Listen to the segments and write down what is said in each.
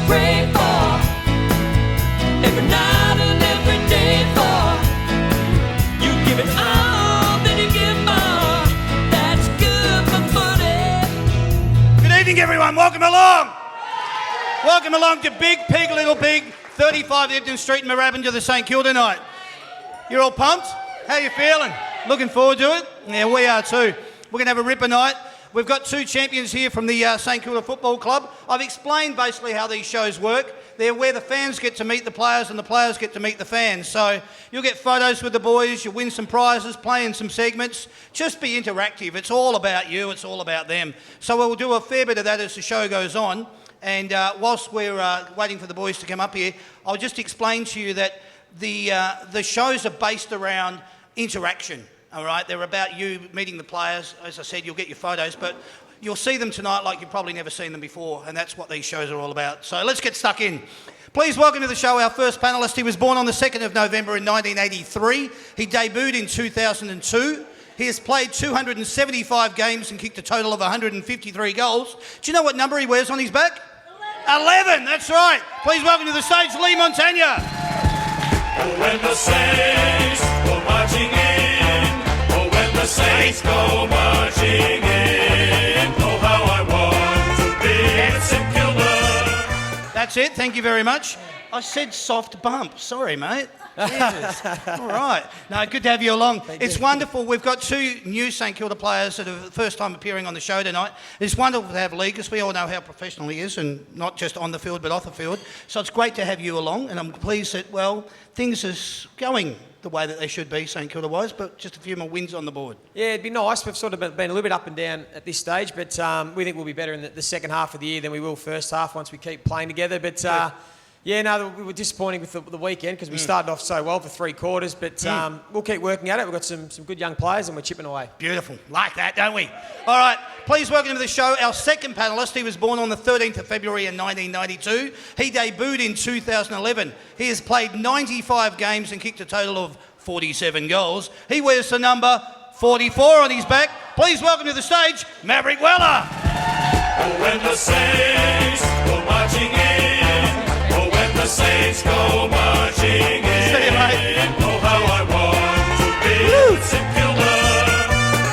pray for, every night and every day for. You give it all, then you give more. That's good for footy. Good evening, everyone. Welcome along. Welcome along to Big Pig, Little Pig, 35 Ibden Street in Moorabbin to the St Kilda night. You're all pumped? How you feeling? Looking forward to it? Yeah, we are too. We're going to have a ripper night. We've got two champions here from the St Kilda Football Club. I've explained basically how these shows work. They're where the fans get to meet the players and the players get to meet the fans. So you'll get photos with the boys, you'll win some prizes, play in some segments. Just be interactive. It's all about you, it's all about them. So we'll do a fair bit of that as the show goes on. And whilst we're waiting for the boys to come up here, I'll just explain to you that the shows are based around interaction. All right, they're about you meeting the players. As I said, you'll get your photos, but you'll see them tonight like you've probably never seen them before, and that's what these shows are all about. So let's get stuck in. Please welcome to the show our first panellist. He was born on the 2nd of November in 1983. He debuted in 2002. He has played 275 games and kicked a total of 153 goals. Do you know what number he wears on his back? 11, that's right. Please welcome to the stage, Lee Montagna. Oh, when the Saints go marching in, oh, when the Saints go marching in, oh, how I want to be at St Kilda. That's it, thank you very much. I said soft bump, sorry mate. Jesus. All right. No, good to have you along. It's wonderful. We've got two new St Kilda players that are the first time appearing on the show tonight. It's wonderful to have Lee because we all know how professional he is, and not just on the field but off the field. So it's great to have you along, and I'm pleased that, well, things are going the way that they should be, St Kilda-wise, but just a few more wins on the board. Yeah, it'd be nice. We've sort of been a little bit up and down at this stage, but we think we'll be better in the second half of the year than we will first half once we keep playing together. But yeah, no, we were disappointing with the weekend because we started off so well for 3 quarters, but we'll keep working at it. We've got some good young players and we're chipping away. Beautiful. Like that, don't we? All right, please welcome to the show our second panellist. He was born on the 13th of February in 1992. He debuted in 2011. He has played 95 games and kicked a total of 47 goals. He wears the number 44 on his back. Please welcome to the stage, Maverick Weller. Oh, when the Saints go marching in, oh, when the Saints go marching in, See you, mate. oh, how I want to be at St Kilda,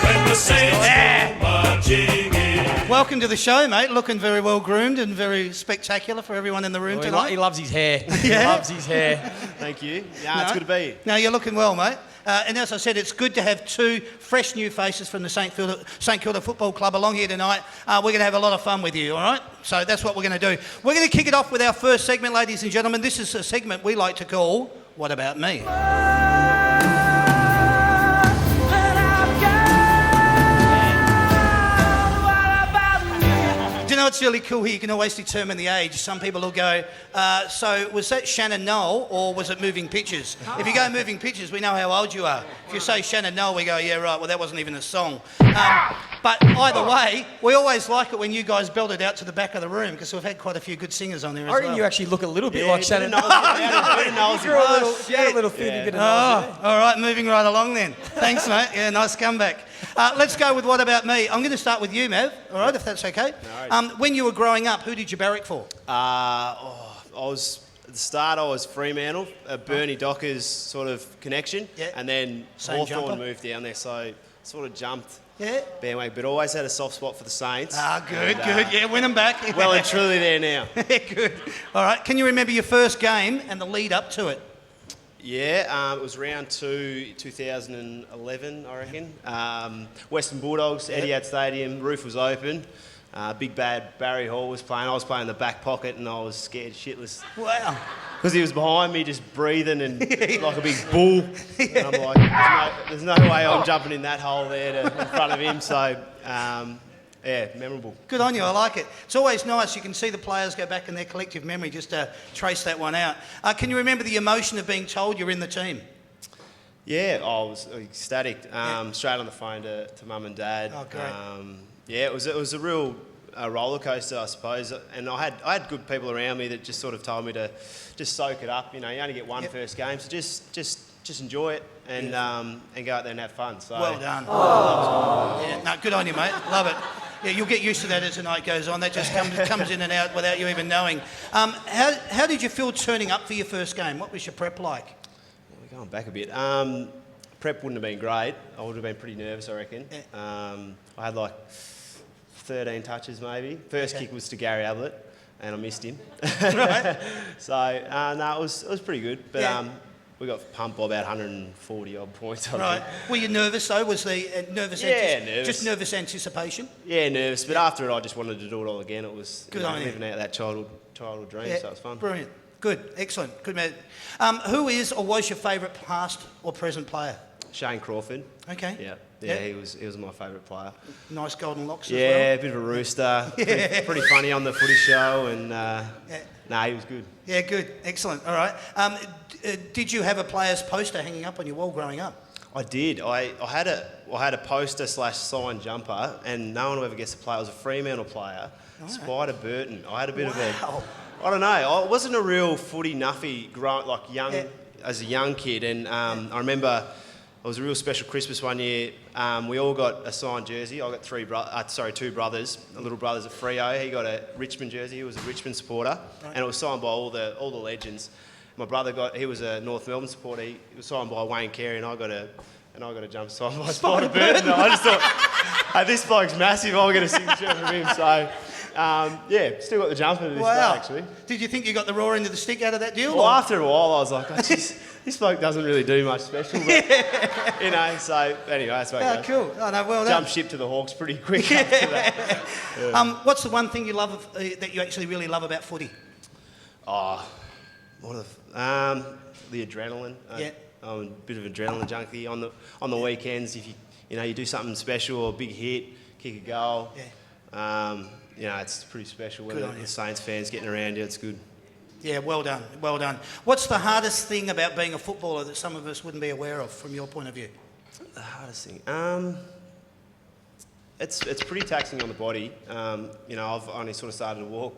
when the Saints go marching in. Welcome to the show, mate. Looking very well groomed and very spectacular for everyone in the room tonight. He loves his hair. He Yeah? loves his hair. Thank you. Yeah, it's good to be here. No, you're looking well, mate. And as I said, it's good to have two fresh new faces from the St Kilda Football Club along here tonight. We're going to have a lot of fun with you, all right? So that's what we're going to do. We're going to kick it off with our first segment, ladies and gentlemen. This is a segment we like to call, What About Me? Do you know what's really cool here? You can always determine the age. Some people will go, so was that Shannon Noel or was it Moving Pictures? If you go Moving Pictures, we know how old you are. If you say Shannon Noel, we go, yeah, right, well, that wasn't even a song. But either way, we always like it when you guys belt it out to the back of the room because we've had quite a few good singers on there as I reckon well. you actually look a little bit like Shannon. Bit of Knowles. You're a little thin bit of nose. All right, moving right along then. Thanks, mate. Yeah, nice comeback. Let's go with What About Me. I'm going to start with you, Mav, all right, if that's okay. When you were growing up, who did you barrack for? I was at the start. I was Fremantle, a Bernie Dockers sort of connection, and then Same Hawthorn jumper. moved down there, so sort of jumped Yeah. bandwagon. But always had a soft spot for the Saints. Good, good. Yeah, win them back. Well and truly there now. Good. All right. Can you remember your first game and the lead up to it? Yeah, it was round 2, 2011, I reckon. Western Bulldogs, Etihad Stadium, roof was open. Big bad Barry Hall was playing. I was playing in the back pocket and I was scared shitless. Wow. Because he was behind me just breathing and like a big bull. And I'm like, there's no way I'm jumping in that hole there in front of him. So, yeah, memorable. Good on you. I like it. It's always nice. You can see the players go back in their collective memory just to trace that one out. Can you remember the emotion of being told you're in the team? Yeah, I was ecstatic. Straight on the phone to mum and dad. Oh, great. Yeah, it was a real roller coaster, I suppose. And I had good people around me that just sort of told me to just soak it up. You know, you only get one first game, so just enjoy it and go out there and have fun. So Well done. Yeah, no, good on you, mate. Love it. Yeah, you'll get used to that as the night goes on. That just comes in and out without you even knowing. How did you feel turning up for your first game? What was your prep like? We're going back a bit. Prep wouldn't have been great. I would have been pretty nervous, I reckon. Yeah. I had like 13 touches maybe. First kick was to Gary Ablett, and I missed him. Right. So no, it was pretty good. But Yeah. we got pumped by about 140 odd points. I Right. think. Were you nervous though? Was the nervous? Yeah, nervous. Just nervous anticipation. Yeah, nervous. But after it, I just wanted to do it all again. It was Good on you. living out that childhood dream. So it was fun. Brilliant. Good. Excellent. Good man. Who is or was your favourite past or present player? Shane Crawford. Okay. Yeah, Yeah. he was my favourite player. Nice golden locks Yeah, as well. a bit of a rooster. Pretty funny on the footy show, and he was good. Yeah, good. Excellent. All right. Did you have a player's poster hanging up on your wall growing up? I did. I had a poster / signed jumper, and no one will ever guess the player. It was a Fremantle player, Spider Burton. I had a bit of Wow. I don't know. I wasn't a real footy nuffy as a young kid, and I remember it was a real special Christmas one year. We all got a signed jersey. I got two brothers, little brothers at Freo. He got a Richmond jersey. He was a Richmond supporter, and it was signed by all the legends. My brother he was a North Melbourne supporter. He was signed by Wayne Carey, and I got a jump signed by Spider Burton. I just thought, hey, this bloke's massive. I'll get a signature from him. So, still got the jumper to this day, actually. Did you think you got the raw end of the stick out of that deal? Well, or? after a while, I was like, this bloke doesn't really do much special. But, so anyway, that's what it goes. Cool. Oh, no, well done. Jumped ship to the Hawks pretty quick after that. What's the one thing you love that you actually really love about footy? Oh, the adrenaline. Yeah. I'm a bit of an adrenaline junkie. On the weekends, if you do something special or a big hit, kick a goal. Yeah. It's pretty special when Good on you. the Saints fans getting around you. It's good. Yeah, well done, well done. What's the hardest thing about being a footballer that some of us wouldn't be aware of from your point of view? The hardest thing. It's pretty taxing on the body. I've only sort of started to walk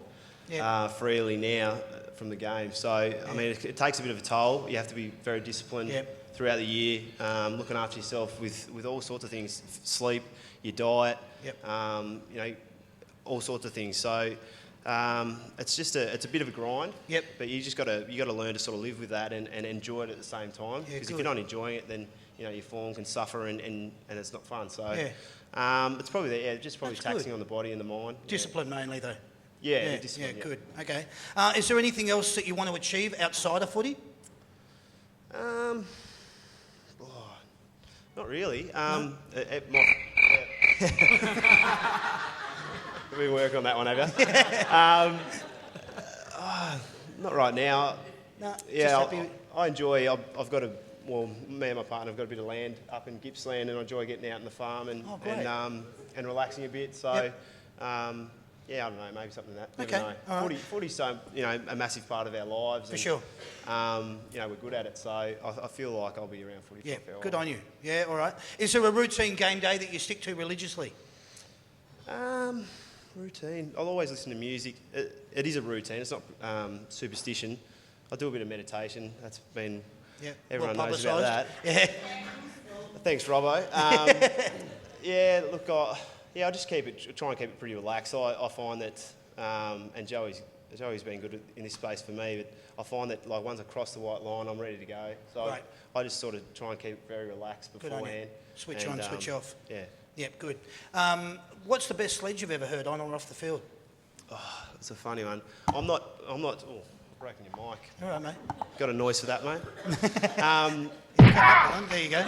freely now from the game. So, I mean, it takes a bit of a toll. You have to be very disciplined throughout the year, looking after yourself with all sorts of things, sleep, your diet, all sorts of things. So, it's a bit of a grind. Yep. But you got to learn to sort of live with that and enjoy it at the same time. Because if you're not enjoying it, then your form can suffer and it's not fun. So, it's probably probably taxing on the body and the mind. Discipline mainly, though. Yeah, discipline. Yeah, good. Okay. Is there anything else that you want to achieve outside of footy? Not really. We've been working on that one, have you? Not right now. No, I enjoy. Me and my partner have got a bit of land up in Gippsland, and I enjoy getting out in the farm and relaxing a bit. So, I don't know, maybe something like that. Okay. Never know. Footy's so a massive part of our lives. For sure. We're good at it, so I feel like I'll be around footy. Yeah, for a good while. on you. Yeah, all right. Is there a routine game day that you stick to religiously? Routine. I'll always listen to music. It is a routine. It's not superstition. I do a bit of meditation. That's been everyone knows about that. Yeah. Thanks, Robbo. I just try and keep it pretty relaxed. I find that, and Joey's been good in this space for me. But I find that once I cross the white line, I'm ready to go. So I just sort of try and keep it very relaxed beforehand. Switch on, switch off. Yeah. Yep, good. What's the best sledge you've ever heard on or off the field? Oh, it's a funny one. I'm not. Oh, breaking your mic. All right, mate. Got a noise for that, mate? There you go.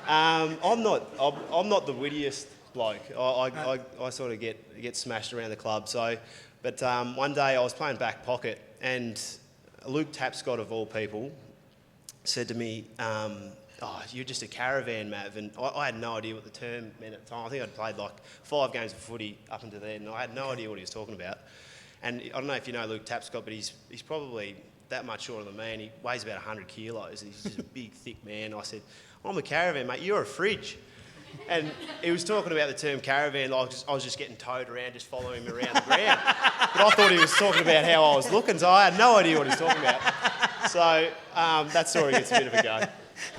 I'm not the wittiest bloke. I sort of get smashed around the club. So, but one day I was playing back pocket, and Luke Tapscott of all people said to me, you're just a caravan, Mav. And I had no idea what the term meant at the time. I think I'd played 5 games of footy up until then, and I had no idea what he was talking about. And I don't know if you know Luke Tapscott, but he's probably that much shorter than me, and he weighs about 100 kilos. He's just a big, thick man. I said, I'm a caravan, mate. You're a fridge. And he was talking about the term caravan. I was just getting towed around, just following him around the ground. But I thought he was talking about how I was looking, so I had no idea what he was talking about. So that story gets a bit of a go.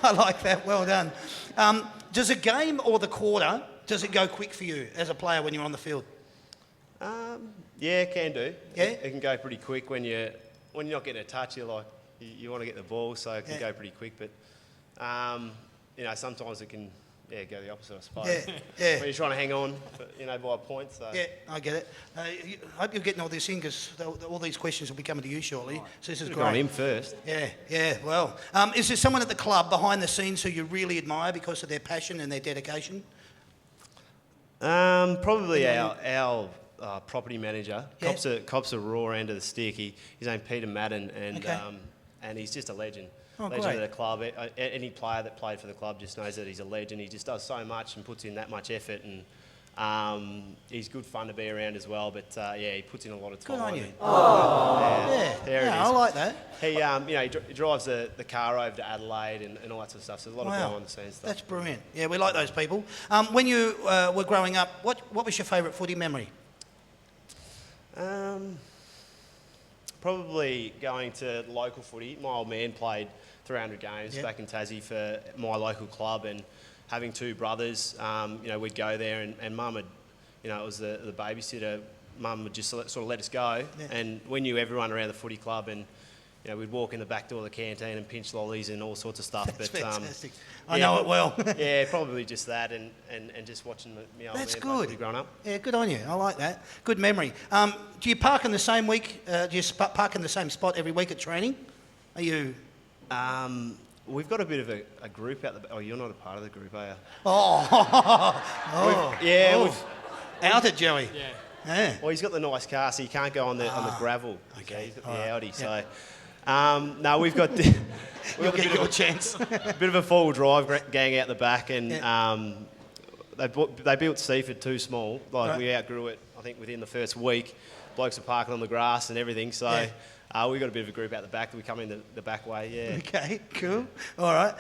I like that. Well done. Does a game or the quarter Does it go quick for you as a player when you're on the field? Yeah, can do. Yeah? It can go pretty quick when you're not getting a touch. You want to get the ball, so it can go pretty quick. But sometimes it can go the opposite, I suppose. Yeah. When you're trying to hang on, by a point. So. Yeah, I get it. I hope you're getting all this in because all these questions will be coming to you shortly. So this is great. On him first. Yeah. Well, is there someone at the club behind the scenes who you really admire because of their passion and their dedication? Probably our property manager. Yeah. Cops a raw end of the stick. His name's Peter Madden, and he's just a legend. Legend great. of the club. Any player that played for the club just knows that he's a legend. He just does so much and puts in that much effort, and he's good fun to be around as well. But he puts in a lot of time. Good on you. There it is. I like that. He drives the car over to Adelaide and all that sort of stuff. So there's a lot of behind the scenes stuff. That's brilliant. Yeah, we like those people. When you were growing up, what was your favourite footy memory? Probably going to local footy. My old man played 300 games back in Tassie for my local club, and having two brothers, we'd go there, and Mum would, it was the babysitter. Mum would just sort of let us go, and we knew everyone around the footy club, and we'd walk in the back door of the canteen and pinch lollies and all sorts of stuff. That's but fantastic. I know it well. Yeah, probably just that, and just watching my old That's man play good. footy growing up. Yeah, good on you. I like that. Good memory. Do you park in the same week? Do you park in the same spot every week at training? Are you? We've got a bit of a group out the. Oh, you're not a part of the group, are you? We've outed Joey. Yeah. Well, he's got the nice car, so he can't go on the gravel. Okay. He's got the Audi, so. No, we've got You'll get your chance. a bit of a four-wheel drive gang out the back, and they built Seaford too small. We outgrew it, I think, within the first week. Blokes are parking on the grass and everything, so we've got a bit of a group out the back that we come in the back way. Yeah. Okay, cool. All right.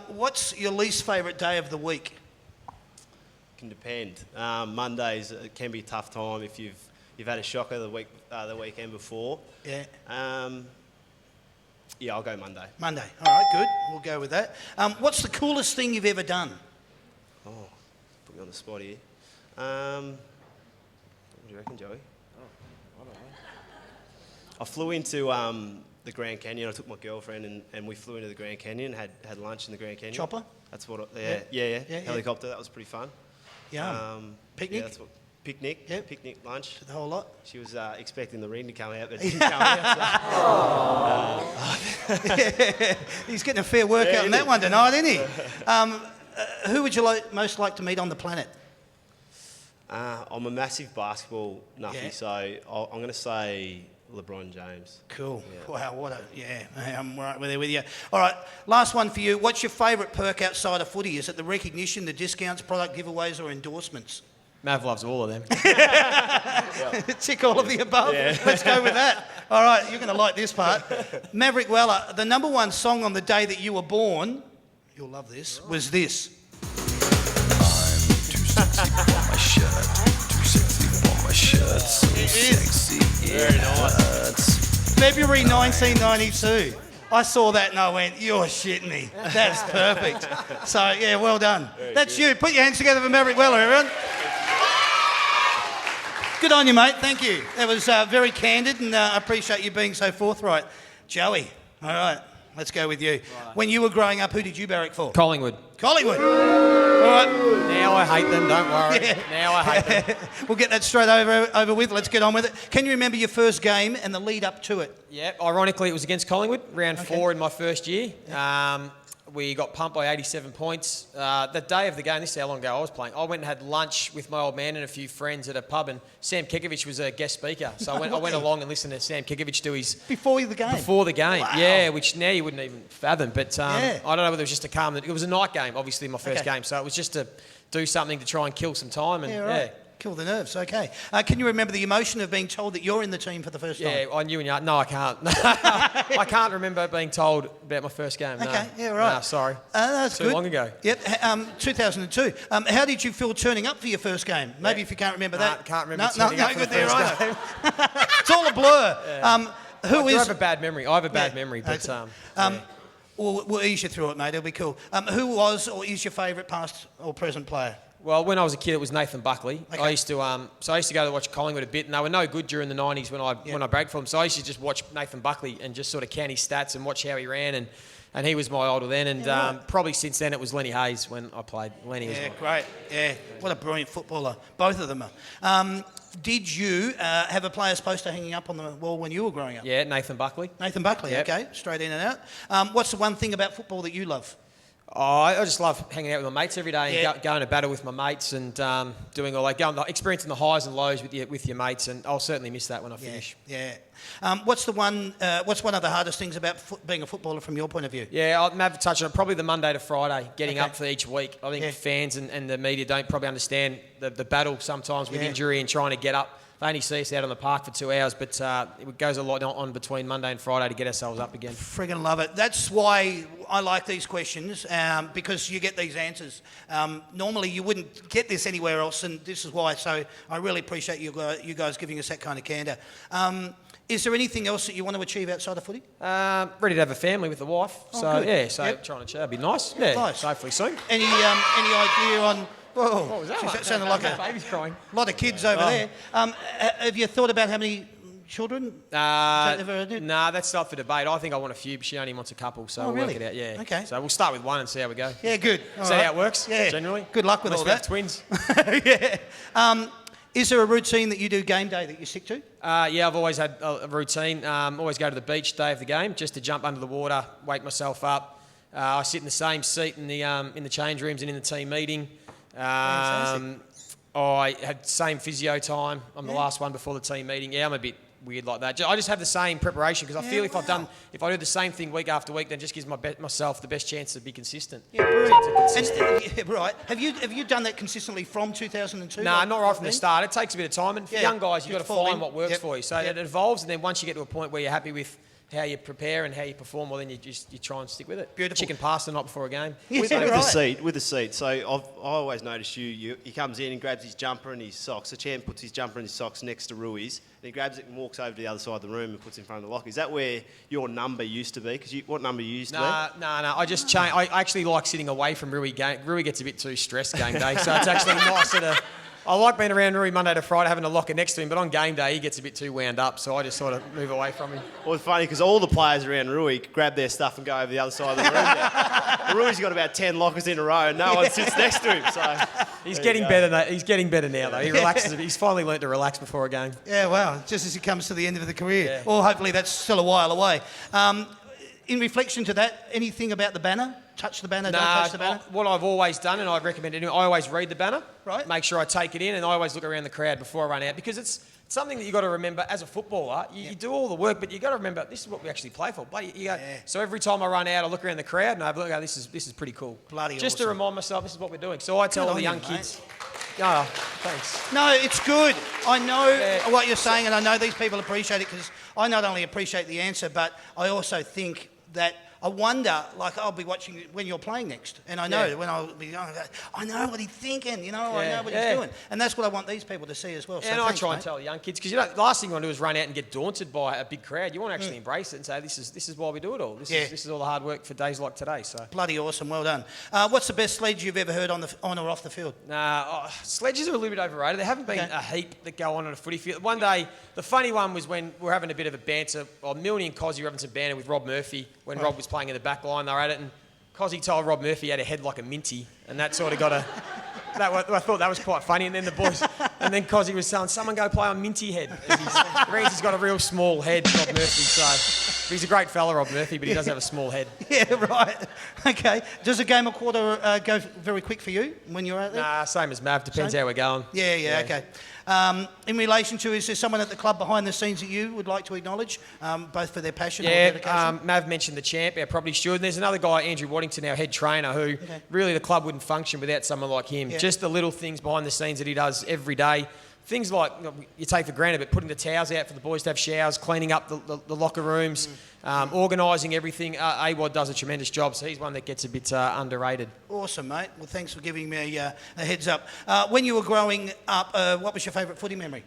What's your least favourite day of the week? Can depend. Mondays can be a tough time if you've had a shocker the weekend before. Yeah. I'll go Monday. Monday. All right, good. We'll go with that. What's the coolest thing you've ever done? Oh, put me on the spot here. What do you reckon, Joey? I don't know. I flew into the Grand Canyon. I took my girlfriend and we flew into the Grand Canyon, had lunch in the Grand Canyon. Chopper? That's what. Yeah. Helicopter. That was pretty fun. Yeah. Picnic? Yeah, picnic. Yep. Picnic lunch. The whole lot? She was expecting the ring to come out, but it didn't come out. He's getting a fair workout in that one tonight, isn't he? Who would you most like to meet on the planet? I'm a massive basketball nuffy, so I'm going to say LeBron James. Cool. Yeah. Wow, I'm right there with you. All right, last one for you. What's your favourite perk outside of footy? Is it the recognition, the discounts, product giveaways or endorsements? Mav loves all of them. Tick all of the above. Yeah. Let's go with that. All right, you're going to like this part. Maverick Weller, the number one song on the day that you were born, you'll love this, was this. Too sexy for my shirt. So sexy. Very nice. February 1992. I saw that and I went, you're shitting me. That's perfect. So, well done. That's you. Put your hands together for Maverick Weller, everyone. Good on you, mate. Thank you. That was very candid, and I appreciate you being so forthright. Joey, all right, let's go with you. Right. When you were growing up, who did you barrack for? Collingwood. Collingwood. All right. Now I hate them, don't worry. Yeah. Now I hate them. We'll get that straight over with. Let's get on with it. Can you remember your first game and the lead up to it? Yeah, ironically, it was against Collingwood, round 4 in my first year. We got pumped by 87 points. The day of the game, this is how long ago I was playing, I went and had lunch with my old man and a few friends at a pub, and Sam Kekovich was a guest speaker. So I went along and listened to Sam Kekovich do his... Before the game? Before the game, wow. Yeah, which now you wouldn't even fathom. But I don't know whether it was just to calm... It was a night game, obviously, my first game, so it was just to do something to try and kill some time. And right. Kill the nerves, okay. Can you remember the emotion of being told that you're in the team for the first time? Yeah, I knew and no, I can't. I can't remember being told about my first game. No. Okay, yeah, right. No, sorry. That's Too good. long ago. Yep, 2002. How did you feel turning up for your first game? Maybe if you can't remember that. Can't remember turning up for the there first either. It's all a blur. Yeah. I have a bad memory. I have a bad memory, but... We'll ease you through it, mate. It'll be cool. Who was or is your favourite past or present player? Well, when I was a kid, it was Nathan Buckley. Okay. I used to go to watch Collingwood a bit, and they were no good during the 90s when I bragged for them. So I used to just watch Nathan Buckley and just sort of count his stats and watch how he ran, and he was my idol then. And probably since then it was Lenny Hayes when I played. Lenny was great. Yeah, what a brilliant footballer. Both of them are. Did you have a player's poster hanging up on the wall when you were growing up? Yeah, Nathan Buckley. Nathan Buckley, Yep. okay, straight in and out. What's the one thing about football that you love? Oh, I just love hanging out with my mates every day and going to battle with my mates and doing all experiencing the highs and lows with your mates, and I'll certainly miss that when I finish. Yeah. What's one of the hardest things about being a footballer from your point of view? Yeah, I'll have to touch on it. Probably the Monday to Friday, getting up for each week. I think fans and the media don't probably understand the battle sometimes with injury and trying to get up. They only see us out on the park for 2 hours, but it goes a lot on between Monday and Friday to get ourselves up again. Friggin' love it. That's why I like these questions, because you get these answers. Normally you wouldn't get this anywhere else, and this is why. So I really appreciate you guys giving us that kind of candour. Is there anything else that you want to achieve outside of footy? Ready to have a family with the wife. Good. Trying to that'd be nice. Yeah, Nice. hopefully soon. Any idea on... Whoa, What was that? geez, that sounded like a baby's crying. lot of kids over there. Have you thought about how many children? Nah, that's not for debate. I think I want a few, but she only wants a couple, so we'll really? work it out. Yeah. Okay. So we'll start with one and see how we go. Yeah, good. See how it works. Yeah. Generally. Good luck with Unless all we have that. twins. Yeah. Is there a routine that you do game day that you stick to? Yeah, I've always had a routine. Always go to the beach day of the game just to jump under the water, wake myself up. I sit in the same seat in the change rooms and in the team meeting. I had same physio time. I'm the last one before the team meeting. Yeah, I'm a bit weird like that. I just have the same preparation because I feel if I do the same thing week after week, then it just gives myself the best chance to be consistent. Yeah, brilliant. Consistent. Right. Have you done that consistently from 2002? Nah, like not right from the then? start. It takes a bit of time, and for young guys, you've got to fall find in. what works Yep. for you. So it evolves, and then once you get to a point where you're happy with how you prepare and how you perform, well, then you try and stick with it. Beautiful. Chicken pasta the night before a game. Yeah, With right. the seat. So I always notice he comes in and grabs his jumper and his socks. The champ puts his jumper and his socks next to Rui's. And he grabs it and walks over to the other side of the room and puts it in front of the locker. Is that where your number used to be? What number you used to be? No. I just change. I actually like sitting away from Rui. Rui gets a bit too stressed game day, so it's actually nicer to. I like being around Rui Monday to Friday, having a locker next to him, but on game day he gets a bit too wound up, so I just sort of move away from him. Well, it's funny because all the players around Rui grab their stuff and go over the other side of the room now. Rui's got about 10 lockers in a row and no one sits next to him. So He's getting better. He's getting better now, though. He relaxes. He's finally learnt to relax before a game. Yeah, wow. Just as he comes to the end of the career. Yeah. Well, hopefully that's still a while away. In reflection to that, anything about the banner? Touch the banner, don't touch the banner? What I've always done, and I'd recommend it, I always read the banner. Right. Make sure I take it in, and I always look around the crowd before I run out, because it's something that you've got to remember as a footballer. You do all the work, but you've got to remember this is what we actually play for. So every time I run out, I look around the crowd and I look, this is pretty cool. Bloody Just to awesome. remind myself this is what we're doing. So I tell Good all on the you, young mate. kids. Oh, thanks. No, it's good. I know what you're saying, and I know these people appreciate it because I not only appreciate the answer, but I also think that I wonder, like, I'll be watching when you're playing next, and I know when I'll be going, I know what he's thinking, I know what he's doing, and that's what I want these people to see as well. So And I thanks, try and mate. tell the young kids, because the last thing you want to do is run out and get daunted by a big crowd. You want to actually embrace it and say, this is why we do it all. This is all the hard work for days like today. So Bloody awesome, well done. What's the best sledge you've ever heard on or off the field? Sledges are a little bit overrated. There haven't been a heap that go on a footy field. One day, the funny one was when we were having a bit of a banter, Milne and Cozzy were having some banter with Rob Murphy when Rob was playing in the back line. They were at it, and Cozzy told Rob Murphy he had a head like a minty, and that sort of got a... I thought that was quite funny, and then the boys... And then Cozzy was saying, someone go play on Minty Head. He's got a real small head, Rob Murphy, so... He's a great fella, Rob Murphy, but he does have a small head. Yeah, right. Okay. Does a game or quarter go very quick for you when you're out there? Nah, same as Mav. Depends how we're going. Yeah, okay. In relation to, is there someone at the club behind the scenes that you would like to acknowledge, both for their passion and dedication? Mav mentioned the champ, our probably should. And there's another guy, Andrew Waddington, our head trainer, who really the club wouldn't function without someone like him. Yeah. Just the little things behind the scenes that he does every day. Things like you take for granted, but putting the towels out for the boys to have showers, cleaning up the locker rooms, organising everything. AWOD does a tremendous job, so he's one that gets a bit underrated. Awesome, mate. Well, thanks for giving me a heads up. When you were growing up, what was your favourite footy memory?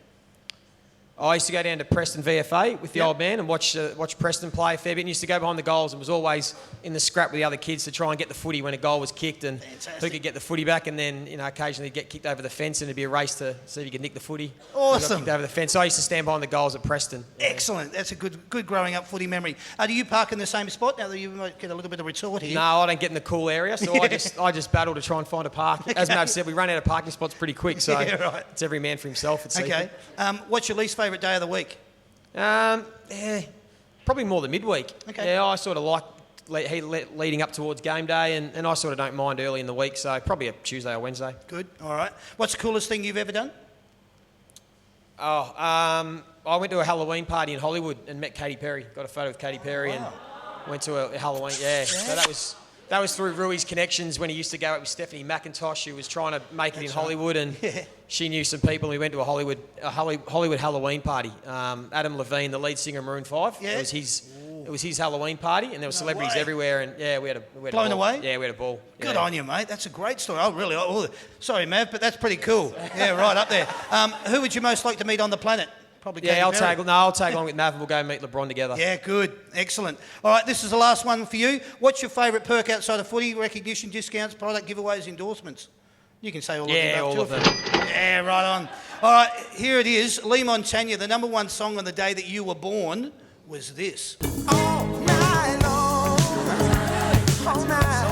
I used to go down to Preston VFA with the old man and watch Preston play a fair bit. And used to go behind the goals and was always in the scrap with the other kids to try and get the footy when a goal was kicked and who could get the footy back. And then, occasionally get kicked over the fence and it'd be a race to see if you could nick the footy. Awesome. Kicked over the fence. So I used to stand behind the goals at Preston. Excellent. That's a good growing up footy memory. Do you park in the same spot now that you might get a little bit of retort here? No, I don't get in the cool area, so I just battle to try and find a park. As Mav said, we run out of parking spots pretty quick, so it's every man for himself. Okay. What's your least favourite day of the week? Probably more the midweek. Okay. Yeah, I sort of like leading up towards game day, and I sort of don't mind early in the week, so probably a Tuesday or Wednesday. Good. All right. What's the coolest thing you've ever done? I went to a Halloween party in Hollywood and met Katy Perry. Got a photo with Katy Perry and went to a Halloween. Yeah. So that was through Rui's connections when he used to go out with Stephanie McIntosh, who was trying to make it in Hollywood, and she knew some people. And we went to a Hollywood Halloween party. Adam Levine, the lead singer of Maroon 5. Yeah. It was his Halloween party, and there were celebrities everywhere. And we had a blown ball. away. Yeah, we had a ball. Good on you, mate. That's a great story. Sorry, Mav, but that's pretty cool. Yeah, right up there. Who would you most like to meet on the planet? Probably Katy I'll Perry. I'll tag along with Mav and we'll go meet LeBron together. Yeah, good. Excellent. All right, this is the last one for you. What's your favourite perk outside of footy? Recognition, discounts, product giveaways, endorsements? You can say all of them. Yeah, all of them. Yeah, right on. All right, here it is. Lee Montagna, the number one song on the day that you were born was this. All night long, all night.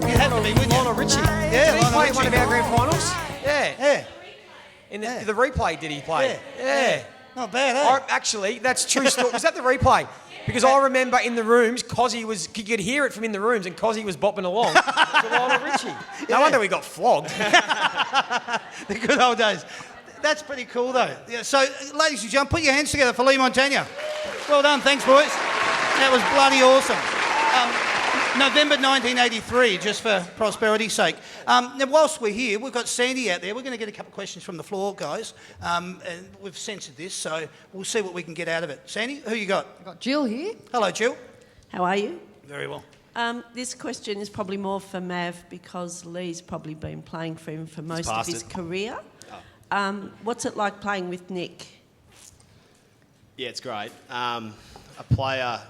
You have to be, wouldn't you? Lionel Richie. Yeah, Did he Lionel play Richie. one of our grand finals? Yeah. Yeah. In the replay, did he play? Yeah. Not bad, eh? Actually, that's true story. Was that the replay? Because I remember in the rooms, you could hear it from in the rooms, and Cozzy was bopping along to Lionel Richie. No wonder we got flogged. The good old days. That's pretty cool, though. Yeah, so, ladies and gentlemen, put your hands together for Lee Montagna. Well done. Thanks, boys. That was bloody awesome. November 1983, just for prosperity's sake. Now, whilst we're here, we've got Sandy out there. We're going to get a couple of questions from the floor, guys. And we've censored this, so we'll see what we can get out of it. Sandy, who you got? I've got Jill here. Hello, Jill. How are you? Very well. This question is probably more for Mav because Lee's probably been playing for him for most of his career. What's it like playing with Nick? Yeah, it's great. A player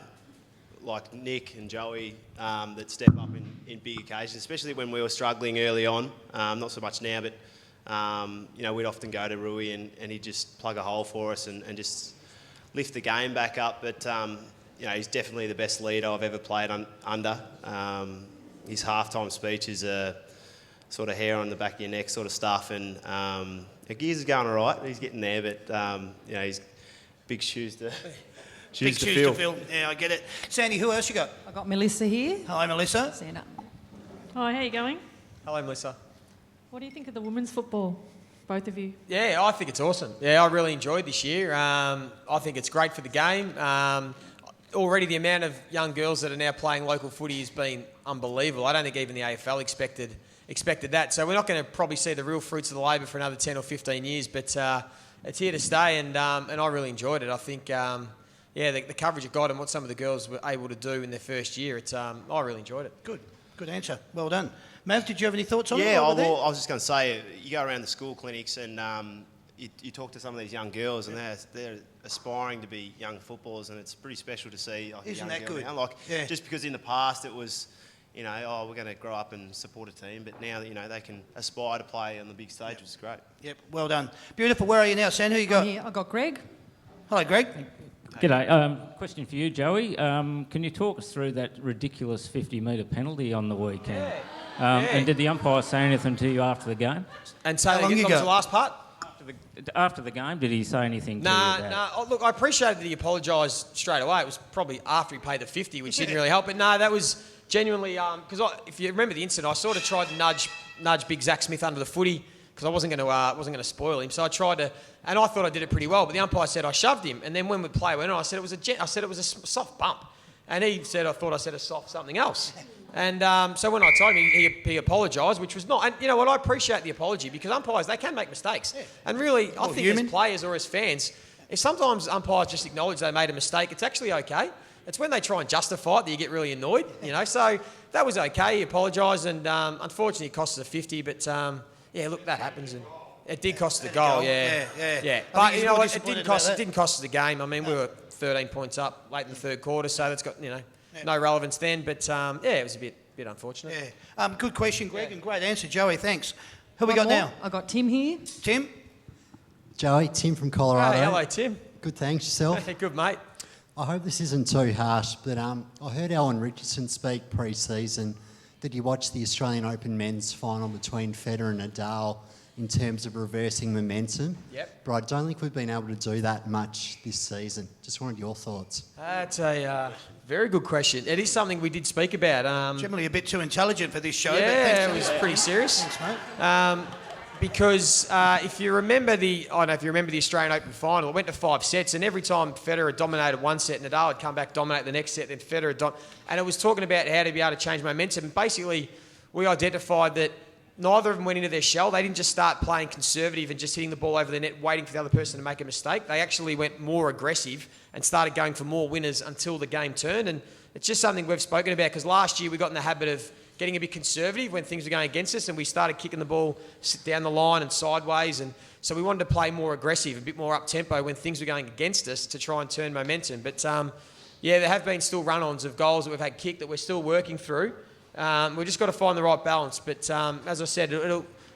like Nick and Joey that step up in big occasions, especially when we were struggling early on. Not so much now, but we'd often go to Rui and he'd just plug a hole for us and just lift the game back up. But he's definitely the best leader I've ever played under. His halftime speech is a sort of hair on the back of your neck sort of stuff, and Gears is going all right. He's getting there, but he's big shoes to. Big shoes to fill. Yeah, I get it. Sandy, who else you got? I've got Melissa here. Hi, Melissa. Stand up. Hi, how you going? Hello, Melissa. What do you think of the women's football, both of you? Yeah, I think it's awesome. Yeah, I really enjoyed this year. I think it's great for the game. Already the amount of young girls that are now playing local footy has been unbelievable. I don't think even the AFL expected that. So we're not going to probably see the real fruits of the labour for another 10 or 15 years, but it's here to stay, and I really enjoyed it. I think... the coverage it got and what some of the girls were able to do in their first year, I really enjoyed it. Good answer. Well done. Mav, did you have any thoughts on it? Yeah, I was just going to say, you go around the school clinics and you talk to some of these young girls and they're aspiring to be young footballers, and it's pretty special to see. Isn't that good? Now. Just because in the past it was, we're going to grow up and support a team, but now, they can aspire to play on the big stage, which is great. Yep, well done. Beautiful. Where are you now, Sam? Who you got? Here, I've got Greg. Hello, Greg. G'day. Question for you, Joey. Can you talk us through that ridiculous 50-metre penalty on the weekend? And did the umpire say anything to you after the game? And say what was the last part? After the game, did he say anything to you about it? Oh, look, I appreciated that he apologised straight away. It was probably after he paid the 50, which didn't really help. But no, that was genuinely... Because if you remember the incident, I sort of tried to nudge big Zach Smith under the footy because I wasn't going to spoil him. So I tried to... And I thought I did it pretty well, but the umpire said I shoved him. And then when the play went on, I said it was a soft bump. And he said I thought I said a soft something else. And so when I told him, he apologised, which was not... And you know what, I appreciate the apology because umpires, they can make mistakes. Yeah. And really, I think as players or as fans, if sometimes umpires just acknowledge they made a mistake, it's actually okay. It's when they try and justify it that you get really annoyed, So that was okay, he apologised, and unfortunately it cost us a 50, but look, that happens. And It did cost us the goal, yeah. I But think you know he's more what? It disappointed didn't about cost. that. It didn't cost us the game. I mean, we were 13 points up late in the third quarter, so that's got no relevance then. But it was a bit unfortunate. Yeah. Good question, Greg, and great answer, Joey. Thanks. Who we got now? I got Tim here. Tim. Joey, Tim from Colorado. Hey, hello, Tim. Good, thanks. Yourself? Hey, good, mate. I hope this isn't too harsh, but I heard Alan Richardson speak pre-season. Did you watch the Australian Open men's final between Federer and Nadal in terms of reversing momentum? Yep. But I don't think we've been able to do that much this season. Just wanted your thoughts. That's a very good question. It is something we did speak about. Generally a bit too intelligent for this show. Yeah, but thanks it was pretty serious. Thanks, mate. Because if you remember the Australian Open final, it went to 5 sets, and every time Federer dominated one set, Nadal would come back, dominate the next set, then Federer and it was talking about how to be able to change momentum. And basically, we identified that neither of them went into their shell. They didn't just start playing conservative and just hitting the ball over the net, waiting for the other person to make a mistake. They actually went more aggressive and started going for more winners until the game turned. And it's just something we've spoken about, because last year we got in the habit of getting a bit conservative when things were going against us, and we started kicking the ball down the line and sideways, and so we wanted to play more aggressive, a bit more up-tempo when things were going against us to try and turn momentum. But there have been still run-ons of goals that we've had kicked that we're still working through. We've just got to find the right balance. But as I said,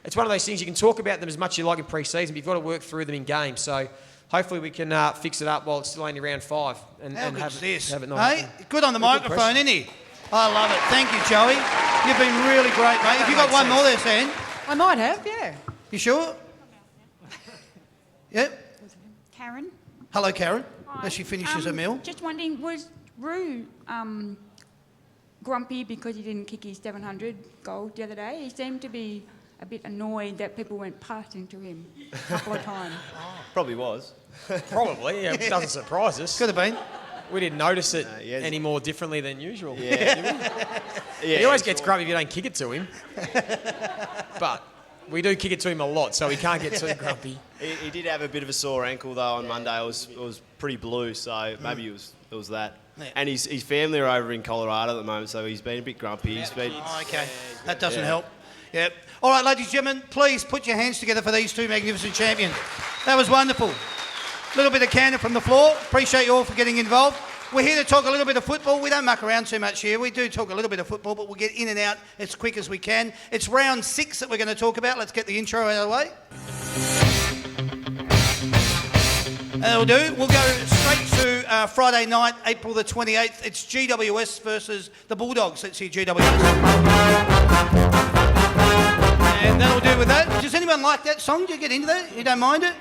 it's one of those things, you can talk about them as much as you like in pre-season, but you've got to work through them in games. So hopefully we can fix it up while it's still only round 5 and How have good's this? it nice. Hey, good on the Good microphone, question. isn't he? I love it. Thank you, Joey. You've been really great, mate. Have you got one more there, Sam? I might have, yeah. You sure? Yep. Karen. Hello, Karen. Hi. As she finishes her meal. Just wondering, was Roo grumpy because he didn't kick his 700 goal the other day? He seemed to be a bit annoyed that people went passing to him a couple of times. Probably was. Probably, yeah. It doesn't surprise us. Could have been. We didn't notice it yes. any more differently than usual. Yeah. He always gets grumpy if you don't kick it to him. But we do kick it to him a lot, so he can't get too grumpy. He did have a bit of a sore ankle though on Monday. It was pretty blue, so maybe it was that. Yeah. And his family are over in Colorado at the moment, so he's been a bit grumpy. He's been. Oh, okay. That doesn't help. Yep. All right, ladies and gentlemen, please put your hands together for these two magnificent champions. That was wonderful. A little bit of cannon from the floor. Appreciate you all for getting involved. We're here to talk a little bit of football. We don't muck around too much here. We do talk a little bit of football, but we'll get in and out as quick as we can. It's round 6 that we're going to talk about. Let's get the intro out of the way. That'll do. We'll go straight to Friday night, April the 28th. It's GWS versus the Bulldogs. Let's see GWS. And that'll do with that. Does anyone like that song? Do you get into that? You don't mind it?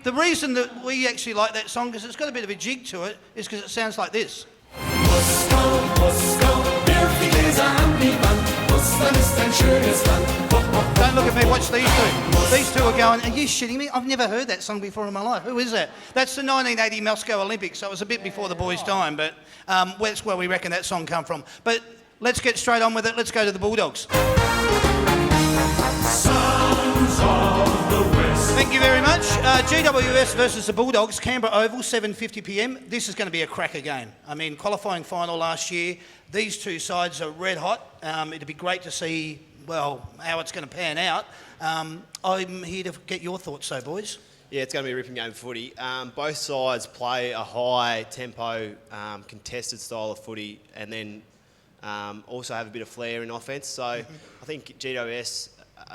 The reason that we actually like that song, because it's got a bit of a jig to it, is because it sounds like this. Don't look at me, watch these two. These two are going, are you shitting me? I've never heard that song before in my life. Who is that? That's the 1980 Moscow Olympics, so it was a bit before the boys' time, but that's where we reckon that song come from. But let's get straight on with it. Let's go to the Bulldogs. Thank you very much. GWS versus the Bulldogs, Canberra Oval, 7:50 p.m. This is going to be a cracker game. I mean, qualifying final last year, these two sides are red hot. It'd be great to see, well, how it's going to pan out. I'm here to get your thoughts though, boys. Yeah, it's going to be a ripping game of footy. Both sides play a high tempo, contested style of footy, and then also have a bit of flair in offence. So I think GWS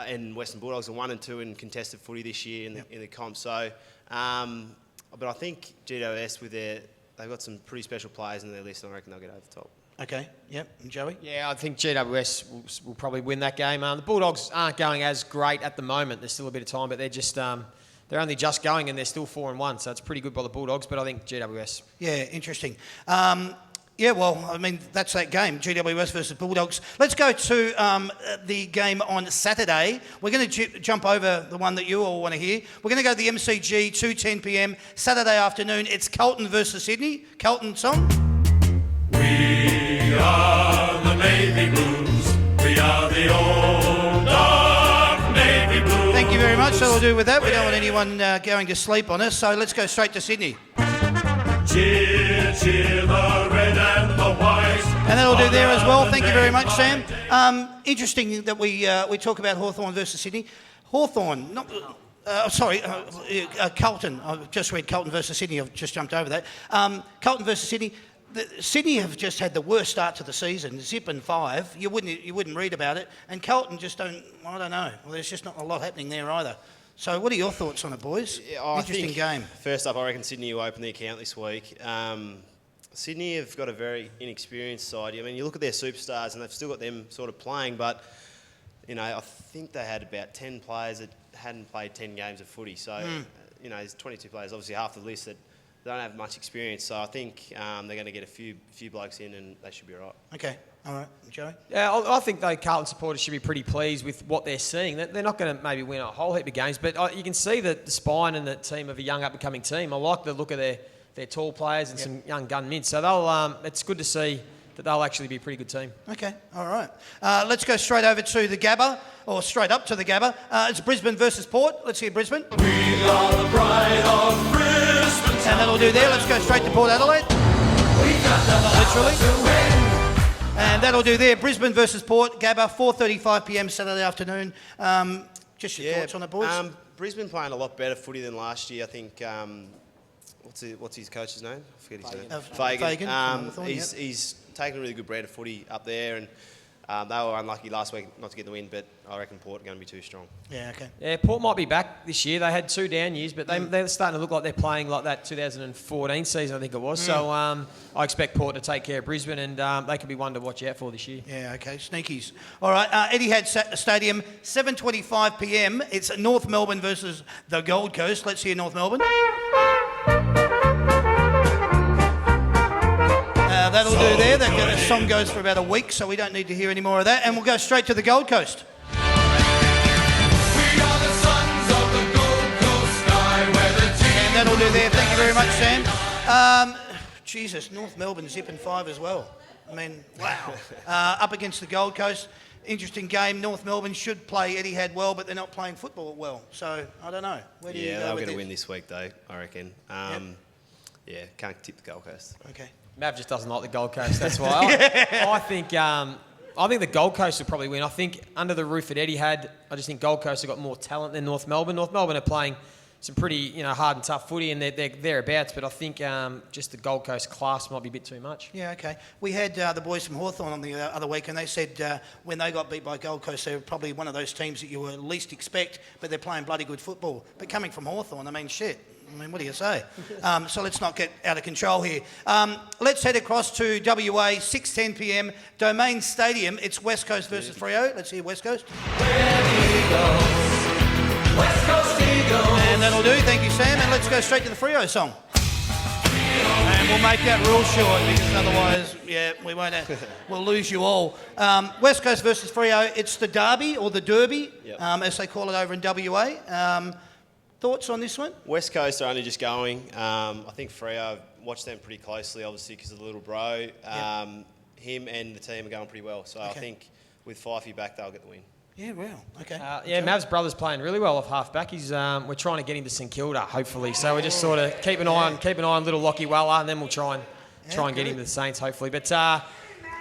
and Western Bulldogs are 1 and 2 in contested footy this year in the comp. So, but I think GWS they've got some pretty special players in their list, and I reckon they'll get over the top. Okay. Yep. And Joey? Yeah, I think GWS will probably win that game. The Bulldogs aren't going as great at the moment. There's still a bit of time, but they're just they're only just going, and they're still 4-1. So it's pretty good by the Bulldogs. But I think GWS. Yeah, interesting. Yeah, well, I mean, that's that game, GWS versus Bulldogs. Let's go to the game on Saturday. We're going to jump over the one that you all want to hear. We're going to go to the MCG, 2:10 p.m, Saturday afternoon. It's Carlton versus Sydney. Carlton song. We are the Navy Blues. We are the old dark Navy Blues. Thank you very much. So we'll do with that. We don't want anyone going to sleep on us, so let's go straight to Sydney. Cheer, cheer the red and the white. And that'll do there as well. Thank you very much, Sam. Interesting that we talk about Hawthorn versus Sydney. Hawthorn, Carlton. I've just read Carlton versus Sydney. I've just jumped over that. Carlton versus Sydney. Sydney have just had the worst start to the season, zip and 5. You wouldn't read about it. And Carlton just don't. I don't know. Well, there's just not a lot happening there either. So, what are your thoughts on it, boys? Yeah, Interesting game. First up, I reckon Sydney will open the account this week. Sydney have got a very inexperienced side. I mean, you look at their superstars, and they've still got them sort of playing, but I think they had about 10 players that hadn't played 10 games of footy. So, there's 22 players, obviously half the list that don't have much experience. So I think they're going to get a few blokes in, and they should be all right. Okay, all right, Joey. Yeah, I think though Carlton supporters should be pretty pleased with what they're seeing. They're not going to maybe win a whole heap of games, but you can see that the spine and the team of a young up-and-coming team. I like the look of their tall players and some young gun mids. So they'll. It's good to see that they'll actually be a pretty good team. Okay, all right. Let's go straight over to the Gabba, or straight up to the Gabba. It's Brisbane versus Port. Let's hear Brisbane. We are the pride of Brisbane. And that'll do there. Let's go straight to Port Adelaide. Literally. And that'll do there. Brisbane versus Port. Gabba, 4:35 p.m. Saturday afternoon. Just your thoughts on it, boys? Brisbane playing a lot better footy than last year. I think. What's his coach's name? I forget his name. Fagan. He's taken a really good brand of footy up there, and they were unlucky last week not to get the win, but I reckon Port are going to be too strong. Yeah, okay. Yeah, Port might be back this year. They had 2 down years, but they're starting to look like they're playing like that 2014 season, I think it was. So I expect Port to take care of Brisbane, and they can be one to watch out for this year. Yeah, okay, sneakies. All right, Etihad Stadium, 7:25 p.m. It's North Melbourne versus the Gold Coast. Let's hear North Melbourne. That'll do there. That song goes for about a week, so we don't need to hear any more of that. And we'll go straight to the Gold Coast. We are the sons of the Gold Coast sky, where the team. And that'll do there. Thank you very much, Sam. Jesus, North Melbourne zipping 5 as well. I mean, wow. Up against the Gold Coast. Interesting game. North Melbourne should play Etihad well, but they're not playing football well. So, I don't know. Where do you go they're with going to this? win this week, though, I reckon. Yeah, can't tip the Gold Coast. Okay. Mav just doesn't like the Gold Coast, that's why. I think the Gold Coast will probably win. I think under the roof at Etihad, I just think Gold Coast have got more talent than North Melbourne. North Melbourne are playing some pretty hard and tough footy, and they're thereabouts, but I think just the Gold Coast class might be a bit too much. Yeah, okay. We had the boys from Hawthorn on the other week, and they said when they got beat by Gold Coast, they were probably one of those teams that you would least expect, but they're playing bloody good football. But coming from Hawthorn, I mean, shit. I mean, what do you say? So let's not get out of control here. Let's head across to WA, 6:10 p.m. Domain Stadium. It's West Coast versus Freo. Let's hear West Coast. West Coast Eagles. And that'll do. Thank you, Sam. And let's go straight to the Freo song. And we'll make that real short because otherwise, we won't. We'll lose you all. West Coast versus Freo. It's the Derby or the Derby, as they call it over in WA. Thoughts on this one? West Coast are only just going. I think Freo, watched them pretty closely, obviously, because of the little bro. Him and the team are going pretty well. So I think with Fifey back, they'll get the win. Yeah, wow. Okay. Mav's brother's playing really well off half-back. We're trying to get him to St Kilda, hopefully. So we're just sort of keep an eye on little Lockie Weller, and then we'll try and get him to the Saints, hopefully. But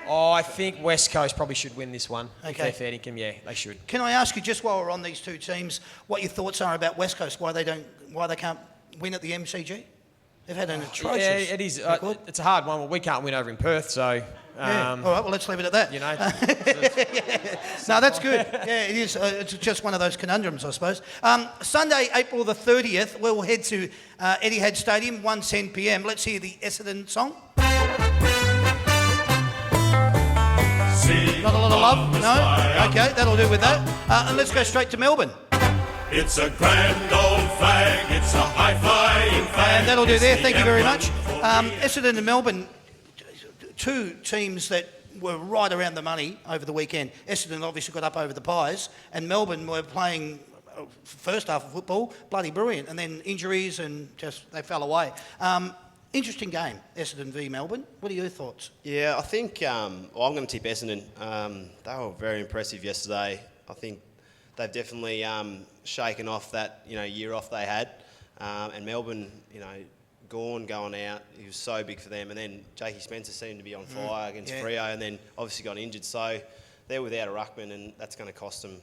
I think West Coast probably should win this one. Okay. If they're fair dinkum, they should. Can I ask you, just while we're on these two teams, what your thoughts are about West Coast? Why they can't win at the MCG? They've had an atrocious. Yeah, it is. It's a hard one. Well, we can't win over in Perth, so. All right, well, let's leave it at that. No, that's good. Yeah, it is. It's just one of those conundrums, I suppose. Sunday, April the 30th, we'll head to Etihad Stadium, 1:10 p.m. Let's hear the Essendon song. Not a lot of love? No? Okay, that'll do with that. And let's go straight to Melbourne. It's a grand old flag, it's a high-flying flag. And that'll do there, thank you very much. Essendon and Melbourne, two teams that were right around the money over the weekend. Essendon obviously got up over the Pies, and Melbourne were playing first half of football, bloody brilliant, and then injuries and just they fell away. Interesting game, Essendon v Melbourne. What are your thoughts? Yeah, I think I'm going to tip Essendon. They were very impressive yesterday. I think they've definitely shaken off that year off they had, and Melbourne, going out. He was so big for them, and then Jakey Spencer seemed to be on fire against Freo, and then obviously got injured. So they're without a ruckman, and that's going to cost them